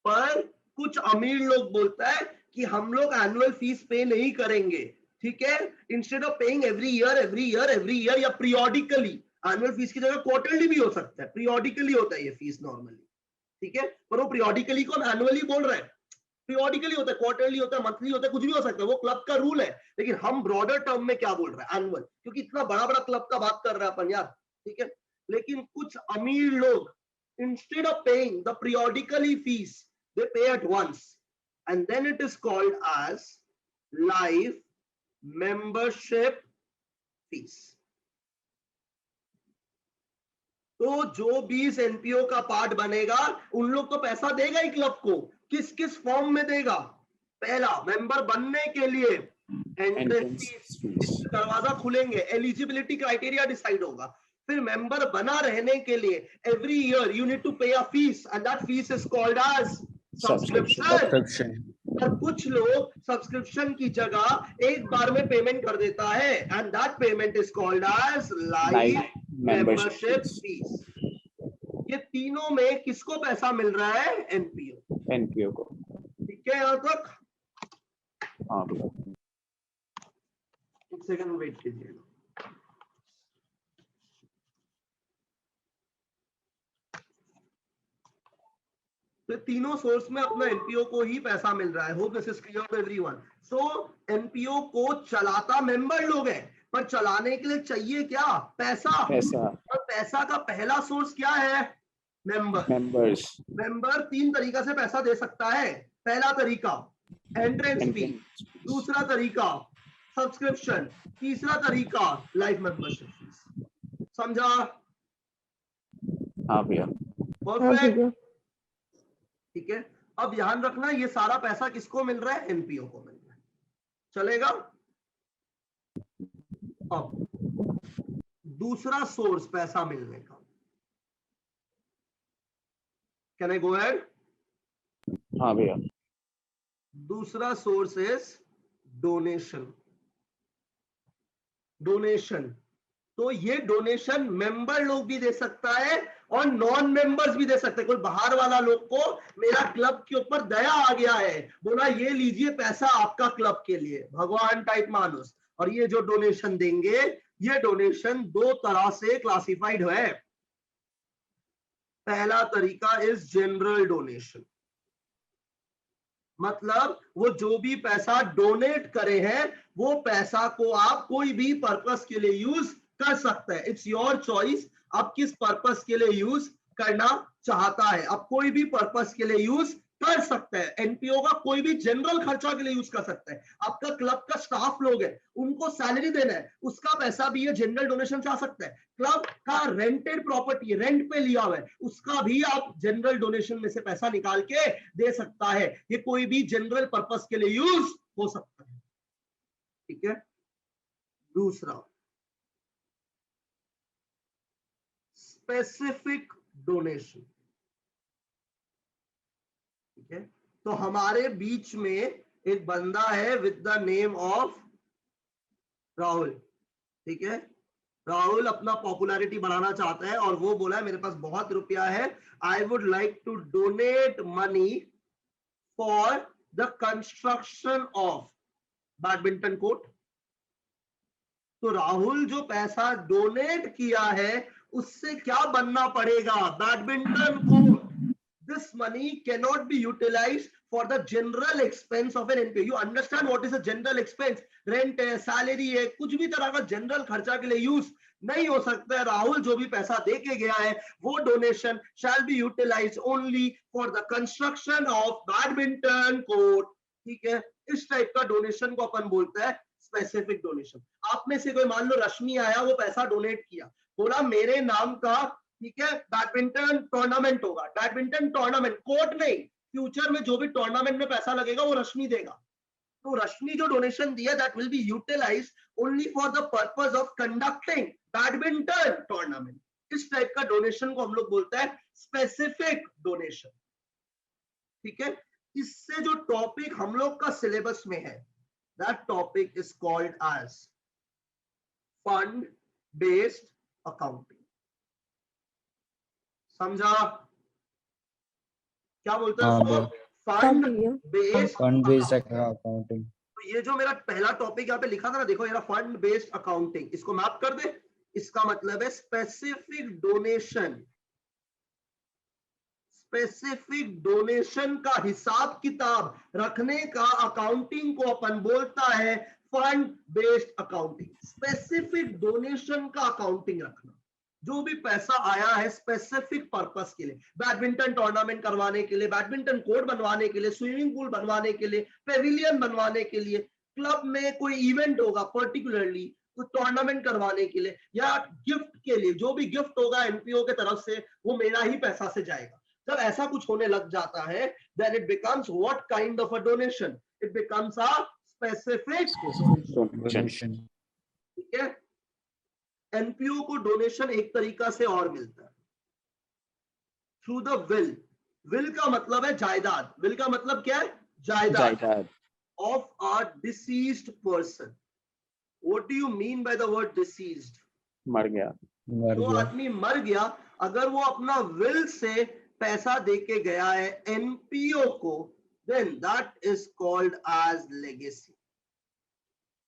पर कुछ अमीर लोग बोलता है कि हम लोग एनुअल फीस पे नहीं करेंगे, ठीक है। Instead of paying every year या पीरियोडिकली, एनुअल फीस की जगह क्वार्टरली भी हो सकता है, पीरियोडिकली होता है ये फीस नॉर्मली, ठीक है। पर वो पीरियोडिकली को हम एनुअली बोल रहे हैं, पीरियोडिकली होता है, क्वार्टरली होता है, मंथली होता है, कुछ भी हो सकता है, वो क्लब का रूल है। लेकिन हम ब्रॉडर टर्म में क्या बोल रहे हैं, एनुअल, क्योंकि इतना बड़ा क्लब का बात कर रहे हैं अपन यार, ठीक है। लेकिन कुछ अमीर लोग instead of paying the periodically fees they pay at once and then it is called as life membership fees. तो जो 20 एनपीओ का पार्ट बनेगा उन लोग तो पैसा देगा ही क्लब को, किस किस फॉर्म में देगा? पहला, मेंबर बनने के लिए एंट्रेंस फीस, दरवाजा खुलेंगे, एलिजिबिलिटी क्राइटेरिया डिसाइड होगा, फिर मेंबर बना रहने के लिए every year you need to pay a fee and that fee is called as subscription. और कुछ लोग सब्सक्रिप्शन की जगह एक बार में पेमेंट कर देता है and that payment is called as life membership fees. ये तीनों में किसको पैसा मिल रहा है? एनपीओ को। ठीक है यहां तक? हाँ, एक सेकंड वेट कीजिएगा। तो तीनों सोर्स में अपना एनपीओ को ही पैसा मिल रहा है। Hope this is clear to everyone. So NPO को चलाता मेंबर लोग हैं, पर चलाने के लिए चाहिए क्या? पैसा। और पैसा का पहला सोर्स क्या है? मेंबर्स। मेंबर 3 तरीका से पैसा दे सकता है। पहला तरीका एंट्रेंस फी, दूसरा तरीका सब्सक्रिप्शन, तीसरा तरीका लाइफ मेंबरशिप फीस। समझा? हाँ भैया। परफेक्ट। ठीक है, अब ध्यान रखना ये सारा पैसा किसको मिल रहा है? एनपीओ को मिल रहा है। चलेगा? अब दूसरा सोर्स पैसा मिलने का, कैन आई गो अहेड? हाँ भैया। दूसरा सोर्स इज डोनेशन। डोनेशन, तो ये डोनेशन मेंबर लोग भी दे सकता है और नॉन मेंबर्स भी दे सकते हैं। कोई बाहर वाला लोग को मेरा क्लब के ऊपर दया आ गया है, बोला ये लीजिए पैसा आपका क्लब के लिए, भगवान टाइप मानुस, और ये जो डोनेशन देंगे, ये डोनेशन 2 तरह से क्लासिफाइड है। पहला तरीका इज जनरल डोनेशन, मतलब वो जो भी पैसा डोनेट करे हैं वो पैसा को आप कोई भी पर्पस के लिए यूज कर सकते हैं। इट्स योर चॉइस, आप किस पर्पस के लिए यूज करना चाहता है, आप कोई भी पर्पस के लिए यूज कर सकते हैं। एनपीओ का कोई भी जनरल खर्चा के लिए यूज कर सकते हैं। आपका क्लब का स्टाफ लोग है, उनको सैलरी देना है, उसका पैसा भी ये जनरल डोनेशन से आ सकता है। क्लब का रेंटेड प्रॉपर्टी रेंट पे लिया हुआ है, उसका भी आप जनरल डोनेशन में से पैसा निकाल के दे सकता है। ये कोई भी जनरल पर्पस के लिए यूज हो सकता है। ठीक है, दूसरा स्पेसिफिक डोनेशन। ठीक है, तो हमारे बीच में एक बंदा है with the name of Rahul. ठीक है, राहुल अपना पॉपुलैरिटी बढ़ाना चाहता है और वो बोला है मेरे पास बहुत रुपया है, I would like to donate money for the construction of badminton court. तो राहुल जो पैसा डोनेट किया है उससे क्या बनना पड़ेगा? Badminton court. This money cannot be utilized for the general expense of an NPO. You understand what is a general expense? Rent है, salary है, कुछ भी तरह का जनरल खर्चा के लिए यूज नहीं हो सकता है। राहुल जो भी पैसा दे के गया है वो donation shall be utilized only for the construction of badminton court. ठीक है, इस टाइप का डोनेशन को अपन बोलते हैं स्पेसिफिक डोनेशन। आप में से कोई मान लो रश्मि आया, वो पैसा डोनेट किया, बोला मेरे नाम का, ठीक है, बैडमिंटन टूर्नामेंट होगा, बैडमिंटन टूर्नामेंट, कोर्ट नहीं, फ्यूचर में जो भी टूर्नामेंट में पैसा लगेगा वो रश्मि देगा। तो रश्मि जो डोनेशन दिया that will be utilized only for the purpose of conducting badminton tournament. इस टाइप का डोनेशन को हम लोग बोलते हैं स्पेसिफिक डोनेशन। ठीक है, इससे जो टॉपिक हम लोग का सिलेबस में है that topic is called as fund based accounting. समझा? क्या बोलते हैं उसको? Fund based accounting. तो ये जो मेरा पहला टॉपिक यहाँ पे लिखा था ना, देखो ये फंड बेस्ड अकाउंटिंग, इसको मैप कर दे। इसका मतलब है स्पेसिफिक डोनेशन। स्पेसिफिक डोनेशन का हिसाब किताब रखने का अकाउंटिंग को अपन बोलता है fund based accounting. Specific donation का अकाउंटिंग रखना, जो भी पैसा आया है स्पेसिफिक पर्पस के लिए, बैडमिंटन टूर्नामेंट करवाने के लिए, बैडमिंटन कोर्ट बनवाने के लिए, स्विमिंग पूल बनवाने के लिए, पेविलियन बनवाने के लिए, क्लब में कोई इवेंट होगा पर्टिकुलरली, कुछ टूर्नामेंट करवाने के लिए, या गिफ्ट के लिए, जो भी गिफ्ट होगा एनपीओ के तरफ से वो मेरा ही पैसा से जाएगा। जब ऐसा कुछ होने लग जाता है, then it becomes what kind of a donation? It becomes a specific donation. ठीक है। एनपीओ को डोनेशन एक तरीका से और मिलता है, थ्रू द विल। विल का मतलब है जायदाद। विल का मतलब क्या है? जायदाद of a deceased person. What do you mean by the word deceased? मर गया। जो आदमी मर गया, अगर वो अपना विल से पैसा देके गया है एनपीओ को, then that is called as legacy।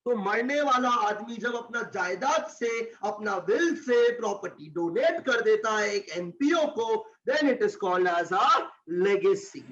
तो मरने वाला आदमी जब अपना जायदाद से, अपना विल से प्रॉपर्टी डोनेट कर देता है एक एनपीओ को, then it is called as a legacy।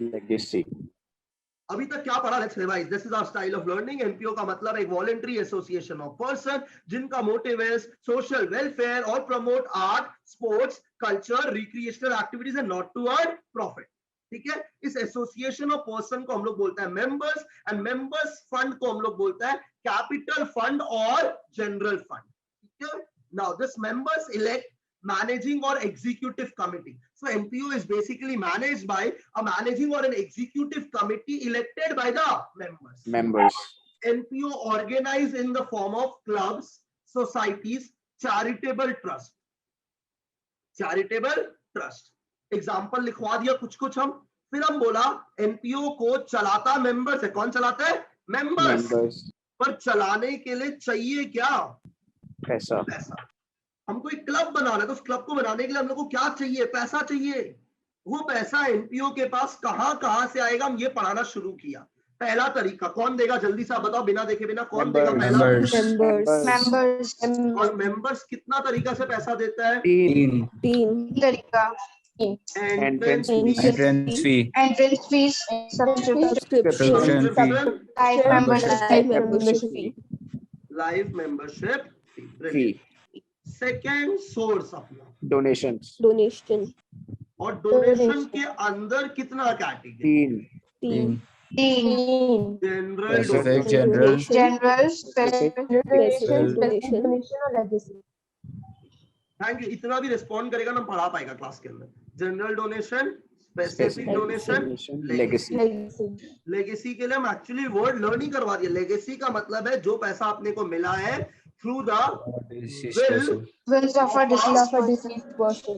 अभी तक क्या पढ़ा? Let's revise. This is our style of learning. NPO का मतलब एक वॉलंटरी एसोसिएशन ऑफ पर्सन जिनका मोटिव है सोशल वेलफेयर और promote art, sports, culture, recreational activities and not to earn profit. ठीक है। इस एसोसिएशन ऑफ पर्सन को हम लोग बोलते हैं मेंबर्स, एंड मेंबर्स फंड को हम लोग बोलते हैं कैपिटल फंड और जनरल फंड। ठीक है। Now this members elect managing or executive committee. So NPO is basically managed by a managing or an executive committee elected by the members. NPO organized in the form of clubs, societies, charitable trust. Example लिखवा दिया कुछ हम। फिर हम बोला NPO को चलाता मेंबर्स है। कौन चलाता है? मेंबर्स। पर चलाने के लिए चाहिए क्या? पैसा। हमको एक क्लब बनाना है, तो उस क्लब को बनाने के लिए हम लोग को क्या चाहिए? पैसा चाहिए। वो पैसा एनपीओ के पास कहां से आएगा, हम ये पढ़ाना शुरू किया। पहला तरीका कौन देगा? जल्दी से बताओ, बिना देखे बिना कौन देगा? पहला मेंबर्स। और मेंबर्स कितना तरीका से पैसा देता है? तीन तरीका। Entrance fee, subscription fee, live membership fee. Second source अपना डोनेशन। और डोनेशन के अंदर कितना कैटेगरी? तीन। General, thank you. इतना भी रिस्पॉन्ड करेगा ना पढ़ा पाएगा क्लास के अंदर। General donation, specific donation, legacy के लिए हम एक्चुअली वर्ड लर्न ही करवा दिया। लेगेसी का मतलब है जो पैसा आपने को मिला है through the will of a deceased person.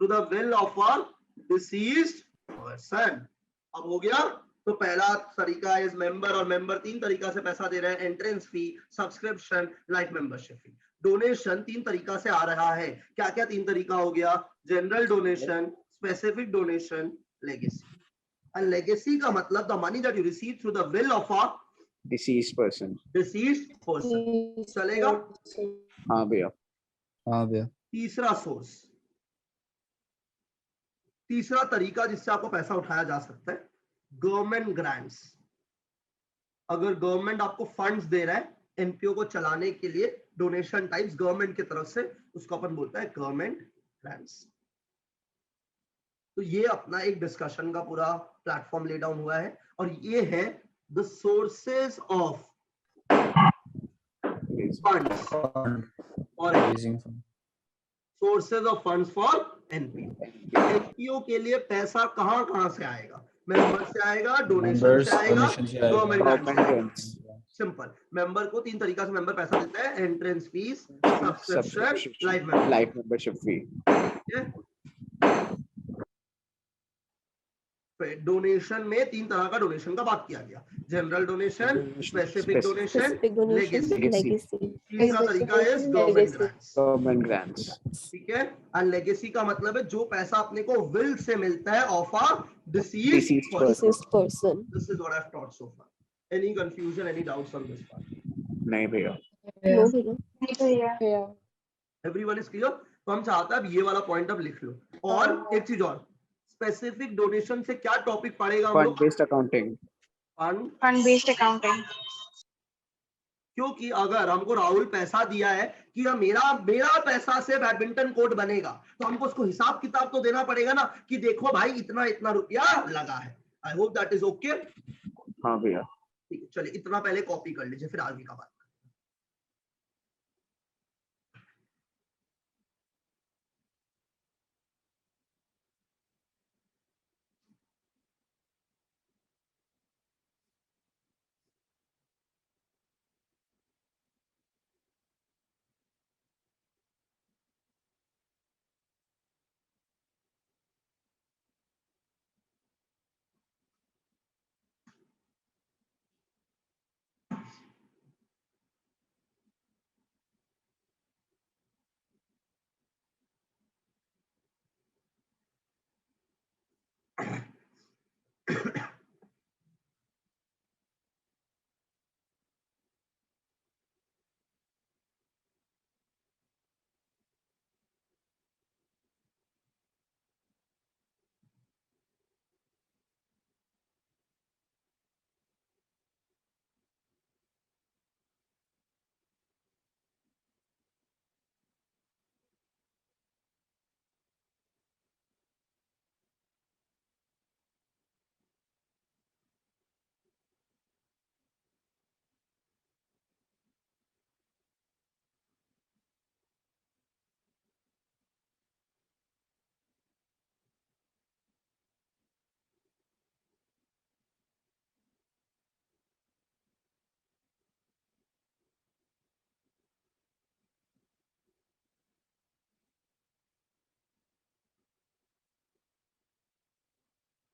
To the will of a deceased person. अब हो गया। तो पहला तरीका है मेंबर, और मेंबर तीन तरीका से पैसा दे रहे हैं, entrance fee, subscription, life membership fee. Donation तीन तरीका से आ रहा है। क्या क्या तीन तरीका हो गया? General donation, specific donation, legacy. And legacy का मतलब the money that you receive through the will of a deceased person। चलेगा? हाँ भैया। तीसरा सोर्स, तीसरा तरीका जिससे आपको पैसा उठाया जा सकता है, गवर्नमेंट ग्रांट्स। अगर गवर्नमेंट आपको फंड्स दे रहा है एनपीओ को चलाने के लिए, डोनेशन टाइप्स गवर्नमेंट की तरफ से, उसको अपन बोलता है गवर्नमेंट ग्रांट्स। तो ये अपना एक डिस्कशन का पूरा प्लेटफॉर्म ले डाउन हुआ है, और ये है the sources of funds or sources of funds for NPO। NPO के लिए पैसा कहां से आएगा? मेंबर से आएगा, डोनेशन से आएगा, गवर्नमेंट। सिंपल। मेंबर को तीन तरीका से मेंबर पैसा देता है, entrance fees, subscription, life membership fee. Donation में तीन तरह का डोनेशन का बात किया गया, general donation, specific donation, legacy. तीसरा तरीका है गवर्नमेंट ग्रांट्स। ठीक है। एंड लेगेसी का मतलब है जो पैसा अपने को विल से मिलता है of a deceased person. This is what I have taught so far. Any confusion, any doubts on this part? नहीं भैया। Everyone is clear? तो हम चाहते हैं अब ये वाला पॉइंट अब लिख लो। और एक चीज और, स्पेसिफिक डोनेशन से क्या टॉपिक पढ़ेगा हम लोग? Fund based accounting. Fund based accounting. क्योंकि अगर हमको राहुल पैसा दिया है कि मेरा पैसा से बैडमिंटन कोर्ट बनेगा, तो हमको उसको हिसाब किताब तो देना पड़ेगा ना कि देखो भाई इतना इतना रुपया लगा है। I hope that is okay. हाँ भैया। ठीक है, चलिए इतना पहले कॉपी कर लीजिए, फिर आगे का बात।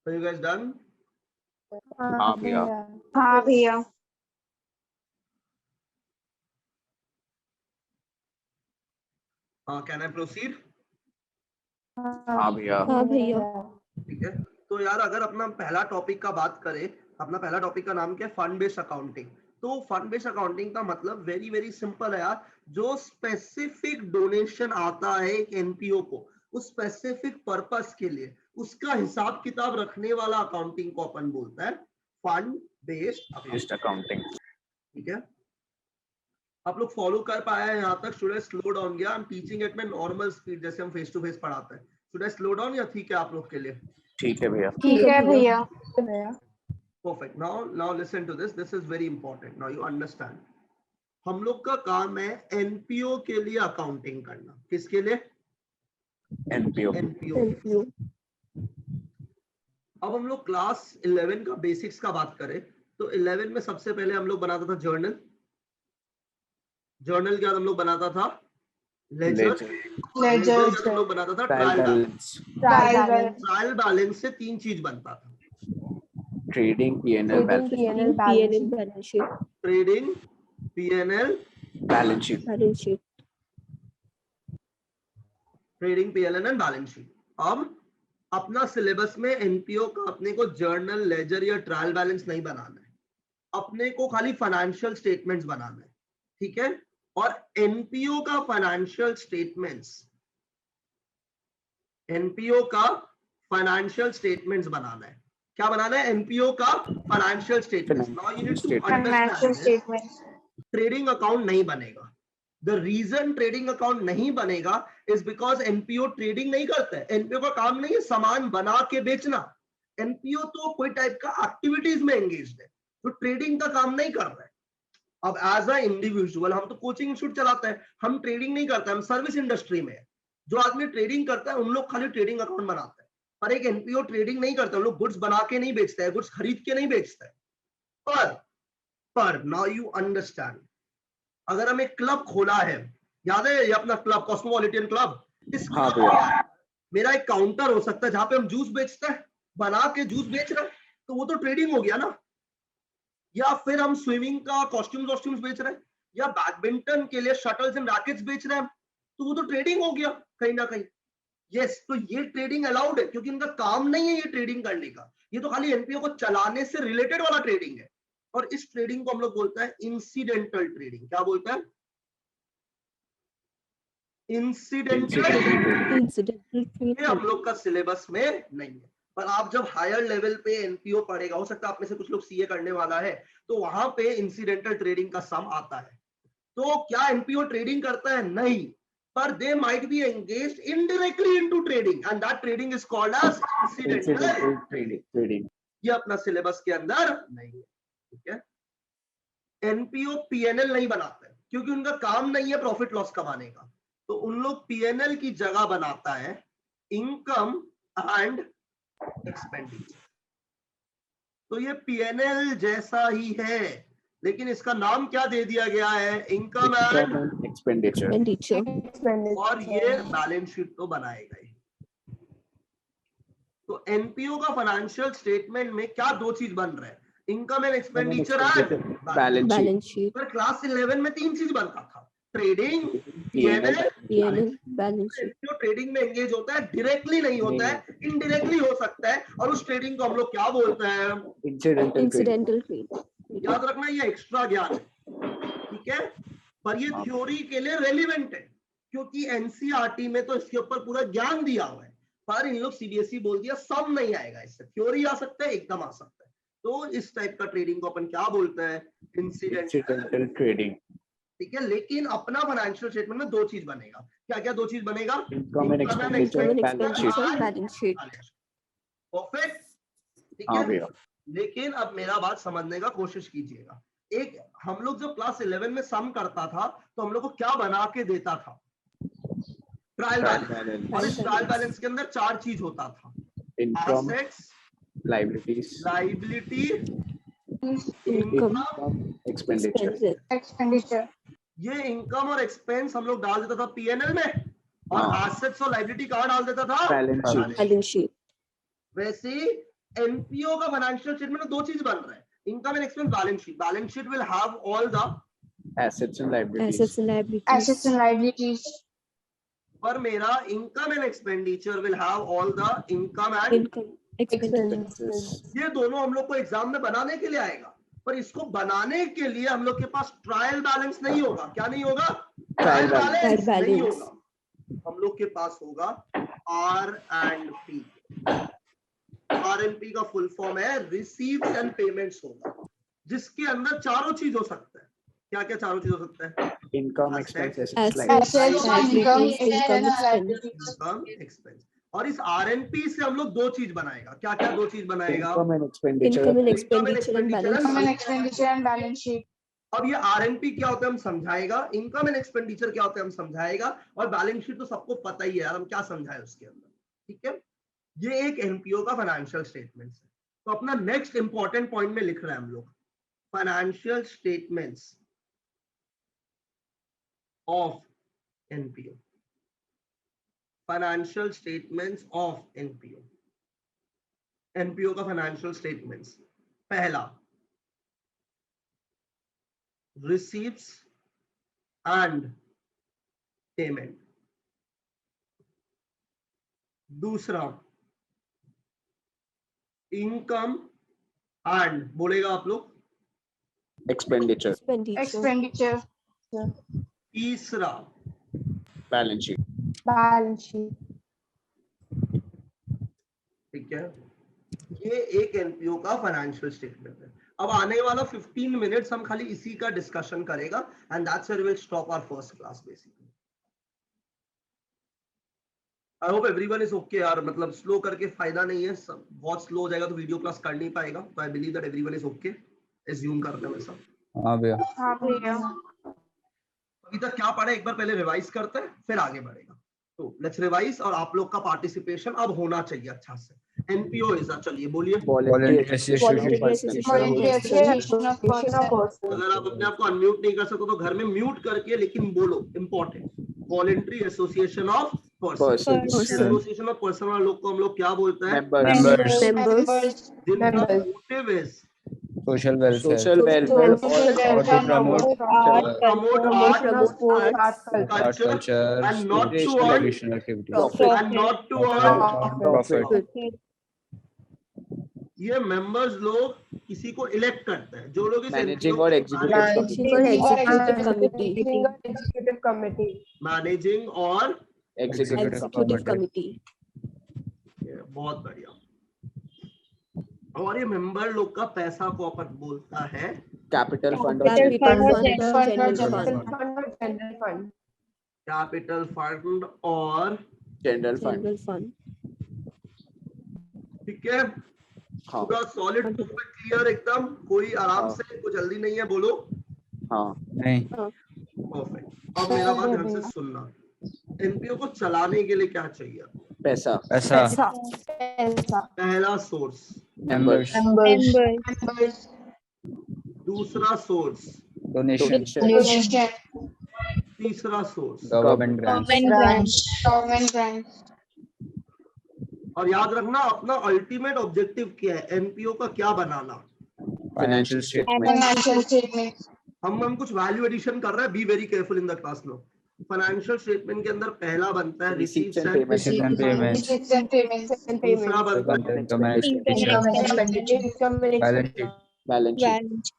Are you guys done? हाँ भैया। हाँ भैया। Can I proceed? हाँ भैया। हाँ भैया। ठीक है, तो यार अगर अपना पहला टॉपिक का बात करें, अपना पहला टॉपिक का नाम क्या है? Fund based accounting. तो फंड बेस्ड अकाउंटिंग का मतलब वेरी वेरी सिंपल है यार, जो स्पेसिफिक डोनेशन आता है एक एनपीओ को उस स्पेसिफिक पर्पस के लिए, उसका हिसाब किताब रखने वाला अकाउंटिंग को अपन बोलता है फंड बेस्ड अकाउंटिंग। ठीक है, आप लोग फॉलो कर पाया है यहाँ तक? Should I slow down? गया I am teaching at my normal speed, जैसे हम फेस टू फेस पढ़ाते हैं। शुड आई स्लो डाउन या ठीक है आप लोग के लिए? ठीक है भैया। ठीक है भैया। Perfect. Now listen to this. This is very important. Now you understand. हम लोग का काम है एनपीओ के लिए अकाउंटिंग करना। किसके लिए? एनपीओ। एनपीओ। अब हम लोग क्लास 11 का बेसिक्स का बात करें तो 11 में सबसे पहले हम लोग बनाता था जर्नल। जर्नल के बाद हम लोग बनाता था लेजर। लेजर हम लोग बनाता था ट्रायल बैलेंस। ट्रायल बैलेंस से तीन चीज बनता था, trading PNL balance sheet. Trading PNL balance sheet. Trading PNL and balance sheet. अब अपना सिलेबस में एनपीओ का अपने को जर्नल, लेजर या ट्रायल बैलेंस नहीं बनाना है, अपने को खाली फाइनेंशियल स्टेटमेंट्स बनाना है। ठीक है, और एनपीओ का फाइनेंशियल स्टेटमेंट्स, एनपीओ का फाइनेंशियल स्टेटमेंट्स बनाना है। क्या बनाना है? एनपीओ का financial statements. Now you need to understand, trading account नहीं बनेगा। द रीजन ट्रेडिंग अकाउंट नहीं बनेगा इज बिकॉज एनपीओ ट्रेडिंग नहीं करता है। एनपीओ का काम नहीं है सामान बना के बेचना। एनपीओ तो कोई टाइप का एक्टिविटीज में एंगेज्ड है, तो ट्रेडिंग का काम नहीं कर रहा है। अब एज अ इंडिविजुअल हम तो कोचिंग इंस्टीट्यूट चलाते हैं, हम ट्रेडिंग नहीं करते, हम सर्विस इंडस्ट्री में है। जो आदमी ट्रेडिंग करता है उन लोग खाली ट्रेडिंग अकाउंट बनाते हैं, पर एक एनपीओ ट्रेडिंग नहीं करता। उन लोग गुड्स बना के नहीं बेचते हैं, गुड्स खरीद के नहीं बेचते हैं। पर नाउ यू अंडरस्टैंड, अगर हम एक क्लब खोला है, याद है ये अपना क्लब कॉस्मोपॉलिटन क्लब, इस क्लब में मेरा एक काउंटर हो सकता है जहां पे हम जूस बेचते हैं, बना के जूस बेच रहे हैं, तो वो तो ट्रेडिंग हो गया ना। या फिर हम स्विमिंग का कॉस्ट्यूम्स बेच रहे हैं, या बैडमिंटन के लिए शटल्स एंड रैकेट्स बेच रहे हैं, तो वो तो ट्रेडिंग हो गया कहीं ना कहीं। यस, तो ये ट्रेडिंग अलाउड है क्योंकि इनका काम नहीं है ये ट्रेडिंग करने का, ये तो खाली एनपीओ को चलाने से रिलेटेड वाला ट्रेडिंग है। और इस ट्रेडिंग को हम लोग बोलते हैं इंसिडेंटल ट्रेडिंग। क्या बोलते हैं? Incidental trading. हम लोग का सिलेबस में नहीं है। पर आप जब हायर लेवल पे एनपीओ पढ़ेगा, हो सकता है आप में से कुछ लोग सीए करने वाला है, तो वहां पे इंसिडेंटल ट्रेडिंग का सम आता है। तो क्या एनपीओ ट्रेडिंग करता है? नहीं, पर they might be engaged indirectly into trading and that trading is called as incidental trading. ये अपना सिलेबस के अंदर नहीं है, ठीक है। एनपीओ पीएनएल नहीं बनाता है क्योंकि उनका काम नहीं है प्रॉफिट लॉस कमाने का, तो उन लोग पीएनएल की जगह बनाता है इनकम एंड एक्सपेंडिचर। तो ये पीएनएल जैसा ही है, लेकिन इसका नाम क्या दे दिया गया है? Income and expenditure. और ये बैलेंस शीट तो बनाएगा ही। तो एनपीओ का फाइनेंशियल स्टेटमेंट में क्या दो चीज बन रहा है? Income and expenditure and balance sheet. पर क्लास 11 में तीन चीज बनता था, ट्रेडिंग, पीएनएल, बैलेंस शीट। जो ट्रेडिंग में एंगेज होता है डायरेक्टली नहीं होता है, इनडायरेक्टली हो सकता है, और उस ट्रेडिंग को हम लोग क्या बोलते हैं? Incidental trading. याद रखना ये एक्स्ट्रा ज्ञान है, ठीक है, पर ये थ्योरी के लिए रेलिवेंट है क्योंकि एनसीईआरटी में तो इसके ऊपर पूरा ज्ञान दिया हुआ है, पर इन लोग सीबीएसई बोल दिया सम नहीं आएगा, इससे थ्योरी आ सकता है, एकदम आ सकता है। तो इस टाइप का ट्रेडिंग को अपन क्या बोलते हैं? इंसिडेंटल ट्रेडिंग, ठीक है। लेकिन अपना फाइनेंशियल स्टेटमेंट में दो चीज बनेगा, क्या क्या दो चीज बनेगा? Income and expenditure, balance sheet. Perfect, ठीक हाँ है। भैया। लेकिन अब मेरा बात समझने का कोशिश कीजिएगा, एक हम लोग जब क्लास 11 में सम करता था तो हम लोग को क्या बना के देता था? Trial balance. और इस ट्रायल बैलेंस के अंदर चार चीज होता था, income, assets, liabilities, income, expenditure. ये इनकम और एक्सपेंस हम लोग डाल देता था पीएनएल में, और एसेट्स और लायबिलिटी कहाँ डाल देता था? Balance sheet. वैसे एनपीओ का फाइनेंशियल स्टेटमेंट में दो चीज बन रहा है, income and expense, balance sheet. Balance sheet will have all the assets and liabilities. Assets and liabilities. पर मेरा income and expenditure will have all the income and Income, expenses. ये दोनों हम लोग को एग्जाम में बनाने के लिए आएगा, पर इसको बनाने के लिए हम लोग के पास ट्रायल बैलेंस नहीं होगा। क्या नहीं होगा? ट्रायल बैलेंस नहीं होगा। हम लोग के पास होगा R and P. R and P का फुल फॉर्म है रिसीव्स एंड पेमेंट्स होगा, जिसके अंदर चारों चीज हो सकता है। क्या क्या चारों चीज हो सकता है? Income, expense, income, expense. और इस आरएनपी से हम लोग दो चीज बनाएगा। क्या क्या दो चीज बनाएगा? Income and expenditure and balance sheet. अब ये आरएनपी क्या होता है हम समझाएगा, इनकम एंड एक्सपेंडिचर क्या होता है हम समझाएगा, और बैलेंस शीट तो सबको पता ही है यार, हम क्या समझाए उसके अंदर, ठीक है। ये एक एनपीओ का फाइनेंशियल स्टेटमेंट है। तो अपना नेक्स्ट इंपॉर्टेंट पॉइंट में लिख रहे हैं हम लोग, financial statements of NPO. Financial statements of NPO. NPO का फाइनेंशियल स्टेटमेंट्स, पहला रिसीव्स एंड पेमेंट, दूसरा इनकम एंड, बोलेगा आप लोग, एक्सपेंडिचर, तीसरा बैलेंस शीट। ठीक है, ये एक एनपीओ का फाइनेंशियल स्टेटमेंट है। अब आने वाला 15 मिनट्स हम खाली इसी का डिस्कशन करेगा, and that's where we will stop our first class basically. I hope everyone is okay यार, मतलब स्लो करके फायदा नहीं है, सब बहुत स्लो हो जाएगा तो वीडियो क्लास कर नहीं पाएगा। तो I believe that everyone is okay, assume करते हैं वैसा। हाँ भैया। अभी तक क्या पढ़ा एक बार पहले रिवाइज करते हैं, फिर आगे बढ़ेगा। तो लेट्स रिवाइज, और आप लोग का पार्टिसिपेशन अब होना चाहिए अच्छा से। एनपीओ इज, चलिए बोलिए। अगर आप अपने आप को अनम्यूट नहीं कर सकते तो घर में म्यूट करके लेकिन बोलो, important. Voluntary association of person. Association of person वाले लोग को हम लोग क्या बोलते हैं? जिनका motive is social welfare or to promote art, culture and not to recreational earn additional activity and not to earn profit. ये मेंबर्स लोग किसी को इलेक्ट करते हैं, जो लोग इस Managing or executive मैनेजिंग और executive committee. बहुत बढ़िया। और ये मेंबर लोग का पैसा को अपन बोलता है कैपिटल फंड और Capital general fund. Capital fund और जनरल फंड। General fund. ठीक है, हाँ पूरा सॉलिड क्लियर एकदम, कोई आराम से, कोई जल्दी नहीं है, बोलो। हाँ नहीं परफेक्ट। अब मेरा बात ध्यान से सुनना, एनपीओ को चलाने के लिए क्या चाहिए? पैसा पैसा पहला सोर्स, मेंबर्स दूसरा सोर्स, डोनेशन तीसरा सोर्स, गवर्नमेंट ग्रांट्स और याद रखना अपना अल्टीमेट ऑब्जेक्टिव क्या है, एनपीओ का क्या बनाना। फाइनेंशियल स्टेटमेंट हम कुछ वैल्यू एडिशन कर रहे हैं, be very careful in the class no. Financial statement के अंदर पहला बनता है रिसीव्स एंड पेमेंट्स, दूसरा बनता है इनकम बैलेंस शीट।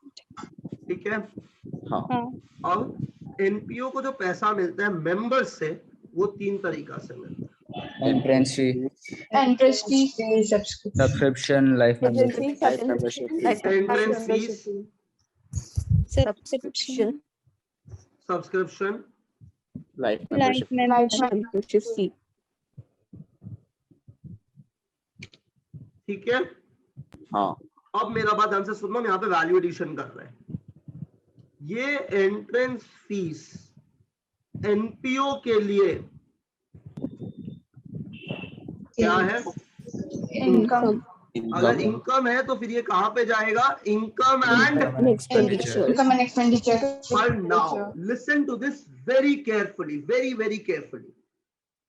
ठीक है। हाँ अब एनपीओ को जो पैसा मिलता है मेंबर्स से, वो 3 तरीका से मिलता है। Entrance fee, subscription, life membership. Entrance fees, subscription, life membership fee. ठीक है। हाँ अब मेरा बात ध्यान से सुनो, हम यहाँ पे वैल्यू एडिशन कर रहे हैं। ये एंट्रेंस फीस एनपीओ के लिए क्या है? Income. अगर इनकम है तो फिर ये कहाँ पे जाएगा? Income and Expenditure. But now listen to this very carefully, very very carefully.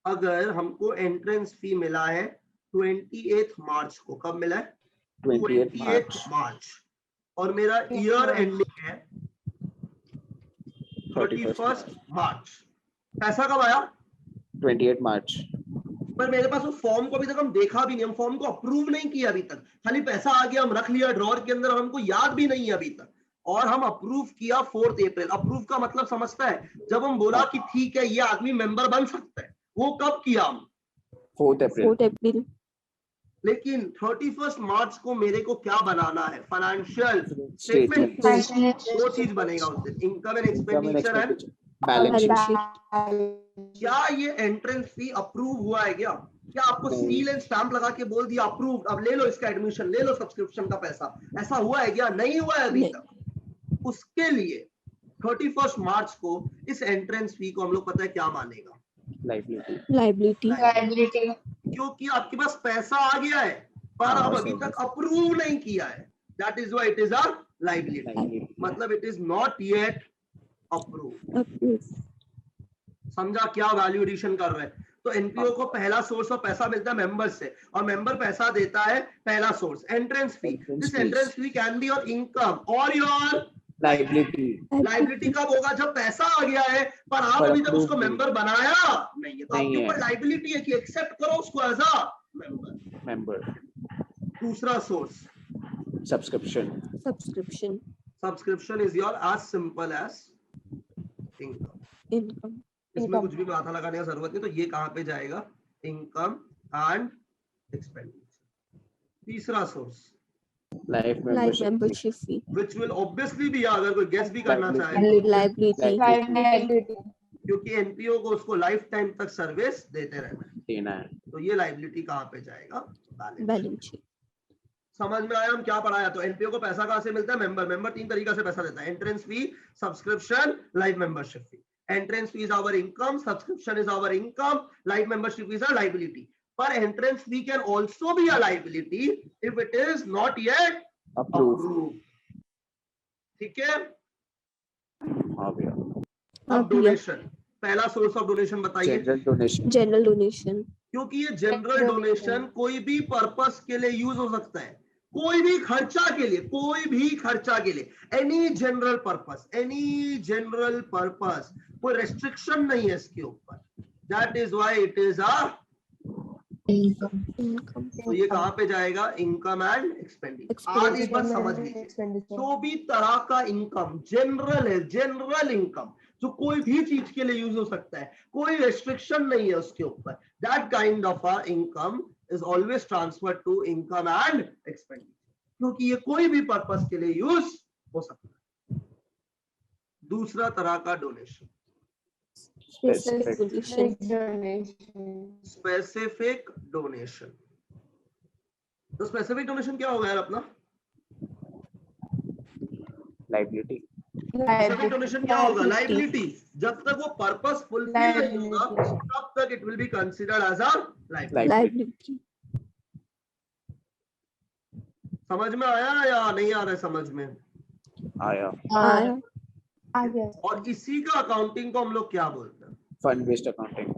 अगर हमको एंट्रेंस फी मिला है 28 मार्च को, कब मिला है? 28 मार्च, और मेरा ईयर एंडिंग है 31 मार्च। पैसा कब आया? 28 मार्च। पर मेरे पास उस फॉर्म को अभी तक हम देखा भी नहीं, हम फॉर्म को अप्रूव नहीं किया अभी तक, खाली पैसा आ गया, हम रख लिया ड्रॉर के अंदर, हमको याद भी नहीं है अभी तक। और हम अप्रूव किया 4 अप्रैल। अप्रूव का मतलब समझता है? जब हम बोला कि ठीक है ये आदमी मेंबर बन सकता है, वो कब किया हम? 4 अप्रैल। लेकिन 31 मार्च को मेरे को क्या बनाना है? Financial statement. स्टेटमेंट। 2 चीज बनेगा उस दिन, income and expenditure and balance sheet. क्या ये एंट्रेंस फी अप्रूव हुआ है क्या? क्या आपको सील एंड स्टैंप लगा के बोल दिया अप्रूव्ड, अब ले लो इसका एडमिशन, ले लो सब्सक्रिप्शन का पैसा, ऐसा हुआ है क्या? नहीं हुआ है अभी तक। उसके लिए 31 मार्च को इस एंट्रेंस फी को हम लोग पता है क्या मानेगा? Liability. क्योंकि आपके पास पैसा आ गया है पर अब अभी तक अप्रूव नहीं किया है, that is why it is a liability. मतलब it is not yet approve. समझा क्या वैल्यू एडिशन कर रहे हैं? तो एनपीओ को पहला सोर्स ऑफ पैसा मिलता है मेंबर से, और मेंबर पैसा देता है, पहला source entrance fee. This entrance fee can be your income और योर लायबिलिटी। लायबिलिटी कब होगा? जब पैसा आ गया है पर आप अभी तक उसको मेंबर बनाया नहीं है, तो आपके ऊपर लायबिलिटी है कि एक्सेप्ट करो उसको एज अ मेंबर। दूसरा source subscription. Subscription is your as simple as income. इसमें कुछ भी माथा लगाने की जरूरत नहीं। तो ये कहां पे जाएगा? Income and expenditure. तीसरा source Life membership fee. which will obviously be, अगर कोई गेस भी करना चाहे, Liability. क्योंकि एनपीओ को उसको लाइफ टाइम तक सर्विस देते रहना है। तो ये लायबिलिटी कहां पे जाएगा? Balance sheet. समझ में आया हम क्या पढ़ाया? तो एनपीओ को पैसा कहां से मिलता है? मेंबर 3 तरीका से पैसा देता है, entrance fee, subscription, life membership fee. Entrance fee is our income, subscription is our income, life membership is a liability. But entrance fee can also be a liability if it is not yet approved. ठीक है? हाँ भैया। अब डोनेशन, पहला सोर्स ऑफ डोनेशन बताइए। General donation. क्योंकि ये जनरल डोनेशन कोई भी पर्पस के लिए यूज हो सकता है, कोई भी खर्चा के लिए, कोई भी खर्चा के लिए, एनी जनरल पर्पस, कोई रेस्ट्रिक्शन नहीं है इसके ऊपर। That is why it is a Income. तो ये कहां पे जाएगा? Income and expenditure. आज एक बात समझ लीजिए, जो भी तरह का इनकम जनरल है, जनरल इनकम जो कोई भी चीज के लिए यूज हो सकता है, कोई रेस्ट्रिक्शन नहीं है उसके ऊपर, that kind of a income is always transferred to income and expenditure. क्योंकि ये कोई भी पर्पस के लिए यूज हो सकता है। दूसरा तरह का डोनेशन स्पेसिफिक डोनेशन। तो स्पेसिफिक डोनेशन क्या होगा यार अपना? लाइबिलिटी। स्पेसिफिक डोनेशन क्या होगा? लाइबिलिटी। जब तक वो पर्पस फुलफिल नहीं होगा तब तक it will be considered as a liability. समझ में आया या नहीं आ रहा है? समझ में आया। और इसी का अकाउंटिंग को हम लोग क्या बोलते हैं? Fund based accounting.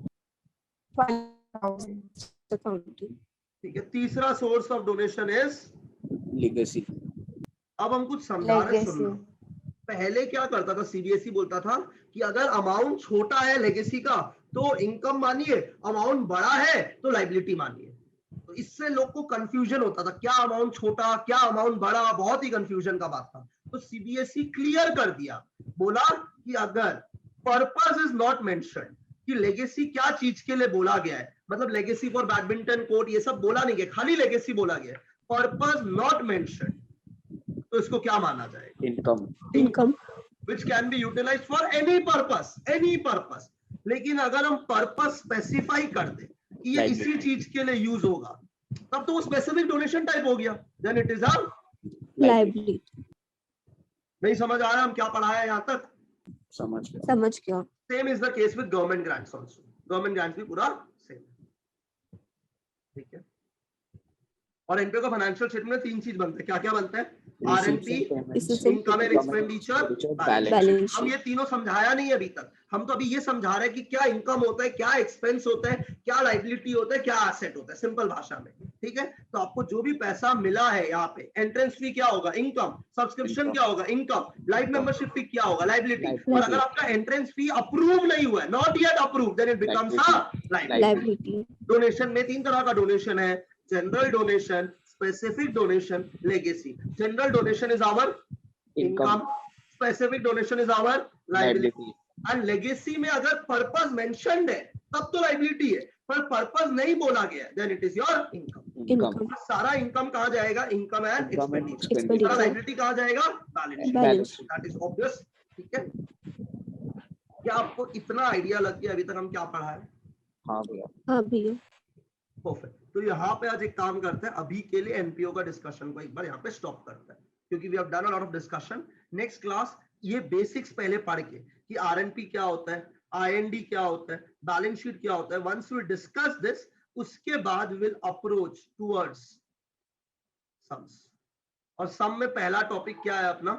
ठीक है। तीसरा source of donation is legacy. अब हम कुछ समझा रहे, सुनना। पहले क्या करता था सीबीएसई? बोलता था कि अगर अमाउंट छोटा है लेगेसी का तो इनकम मानिए, अमाउंट बड़ा है तो लाइबिलिटी मानिए। तो इससे लोग को कंफ्यूजन होता था, क्या अमाउंट छोटा क्या अमाउंट बड़ा, बहुत ही कंफ्यूजन का बात था। तो सीबीएसई क्लियर कर दिया, बोला कि अगर पर्पस इज नॉट मेंशन्ड कि लेगेसी क्या चीज के लिए बोला गया है, मतलब लेगेसी फॉर बैडमिंटन कोर्ट ये सब बोला नहीं गया, खाली लेगेसी बोला गया, पर्पस नॉट मेंशन्ड, तो इसको क्या माना जाएगा? Income which can be utilized for any purpose। लेकिन अगर हम पर्पस स्पेसिफाई कर दे कि ये इसी चीज के लिए यूज होगा तब तो वो स्पेसिफिक डोनेशन टाइप हो गया, then it is a liability. नहीं समझ आ रहा हम क्या पढ़ा है यहाँ तक? समझ गया। समझ गया। Same is the case with government grants also. Government grants भी पूरा सेम, ठीक है। और एनपीओ का फाइनेंशियल स्टेटमेंट में तीन चीज बनते हैं। क्या क्या बनते हैं? RNP, income and expenditure, balance. हम ये तीनों समझाया नहीं अभी तक, हम तो अभी ये समझा रहे हैं कि क्या इनकम होता है, क्या एक्सपेंस होता है, क्या लाइबिलिटी होता है, क्या एसेट होता है, सिंपल भाषा में, ठीक है। तो आपको जो भी पैसा मिला है यहाँ पे, एंट्रेंस फी क्या होगा? इनकम। सब्सक्रिप्शन क्या होगा? इनकम। लाइफ मेंबरशिप फी क्या होगा? लाइबिलिटी। और अगर आपका एंट्रेंस फी अप्रूव नहीं हुआ है, not yet approve, then it becomes a liability. Donation में तीन तरह का डोनेशन है, general donation, specific donation, legacy. General donation is our income, specific donation is our liability, and legacy में अगर purpose mentioned है तब तो liability है, पर purpose नहीं बोला गया then it is your income। सारा income कहाँ जाएगा? income and expenditure। सारा liability कहाँ जाएगा? balance sheet। that is obvious, ठीक है। क्या आपको इतना आइडिया लग गया अभी तक हम क्या पढ़ा है? हाँ भैया। हाँ भैया। परफेक्ट। तो यहाँ पे आज एक काम करते हैं, अभी के लिए एनपीओ का डिस्कशन को एक बार यहाँ पे स्टॉप करते हैं, क्योंकि we have done a lot of discussion. Next class ये बेसिक्स पहले पढ़ के कि आरएनपी क्या होता है, आईएनडी क्या होता है, बैलेंस शीट क्या होता है, वंस वी डिस्कस दिस उसके बाद विल अप्रोच टुवर्ड्स सम्स। और सम में पहला टॉपिक क्या है अपना?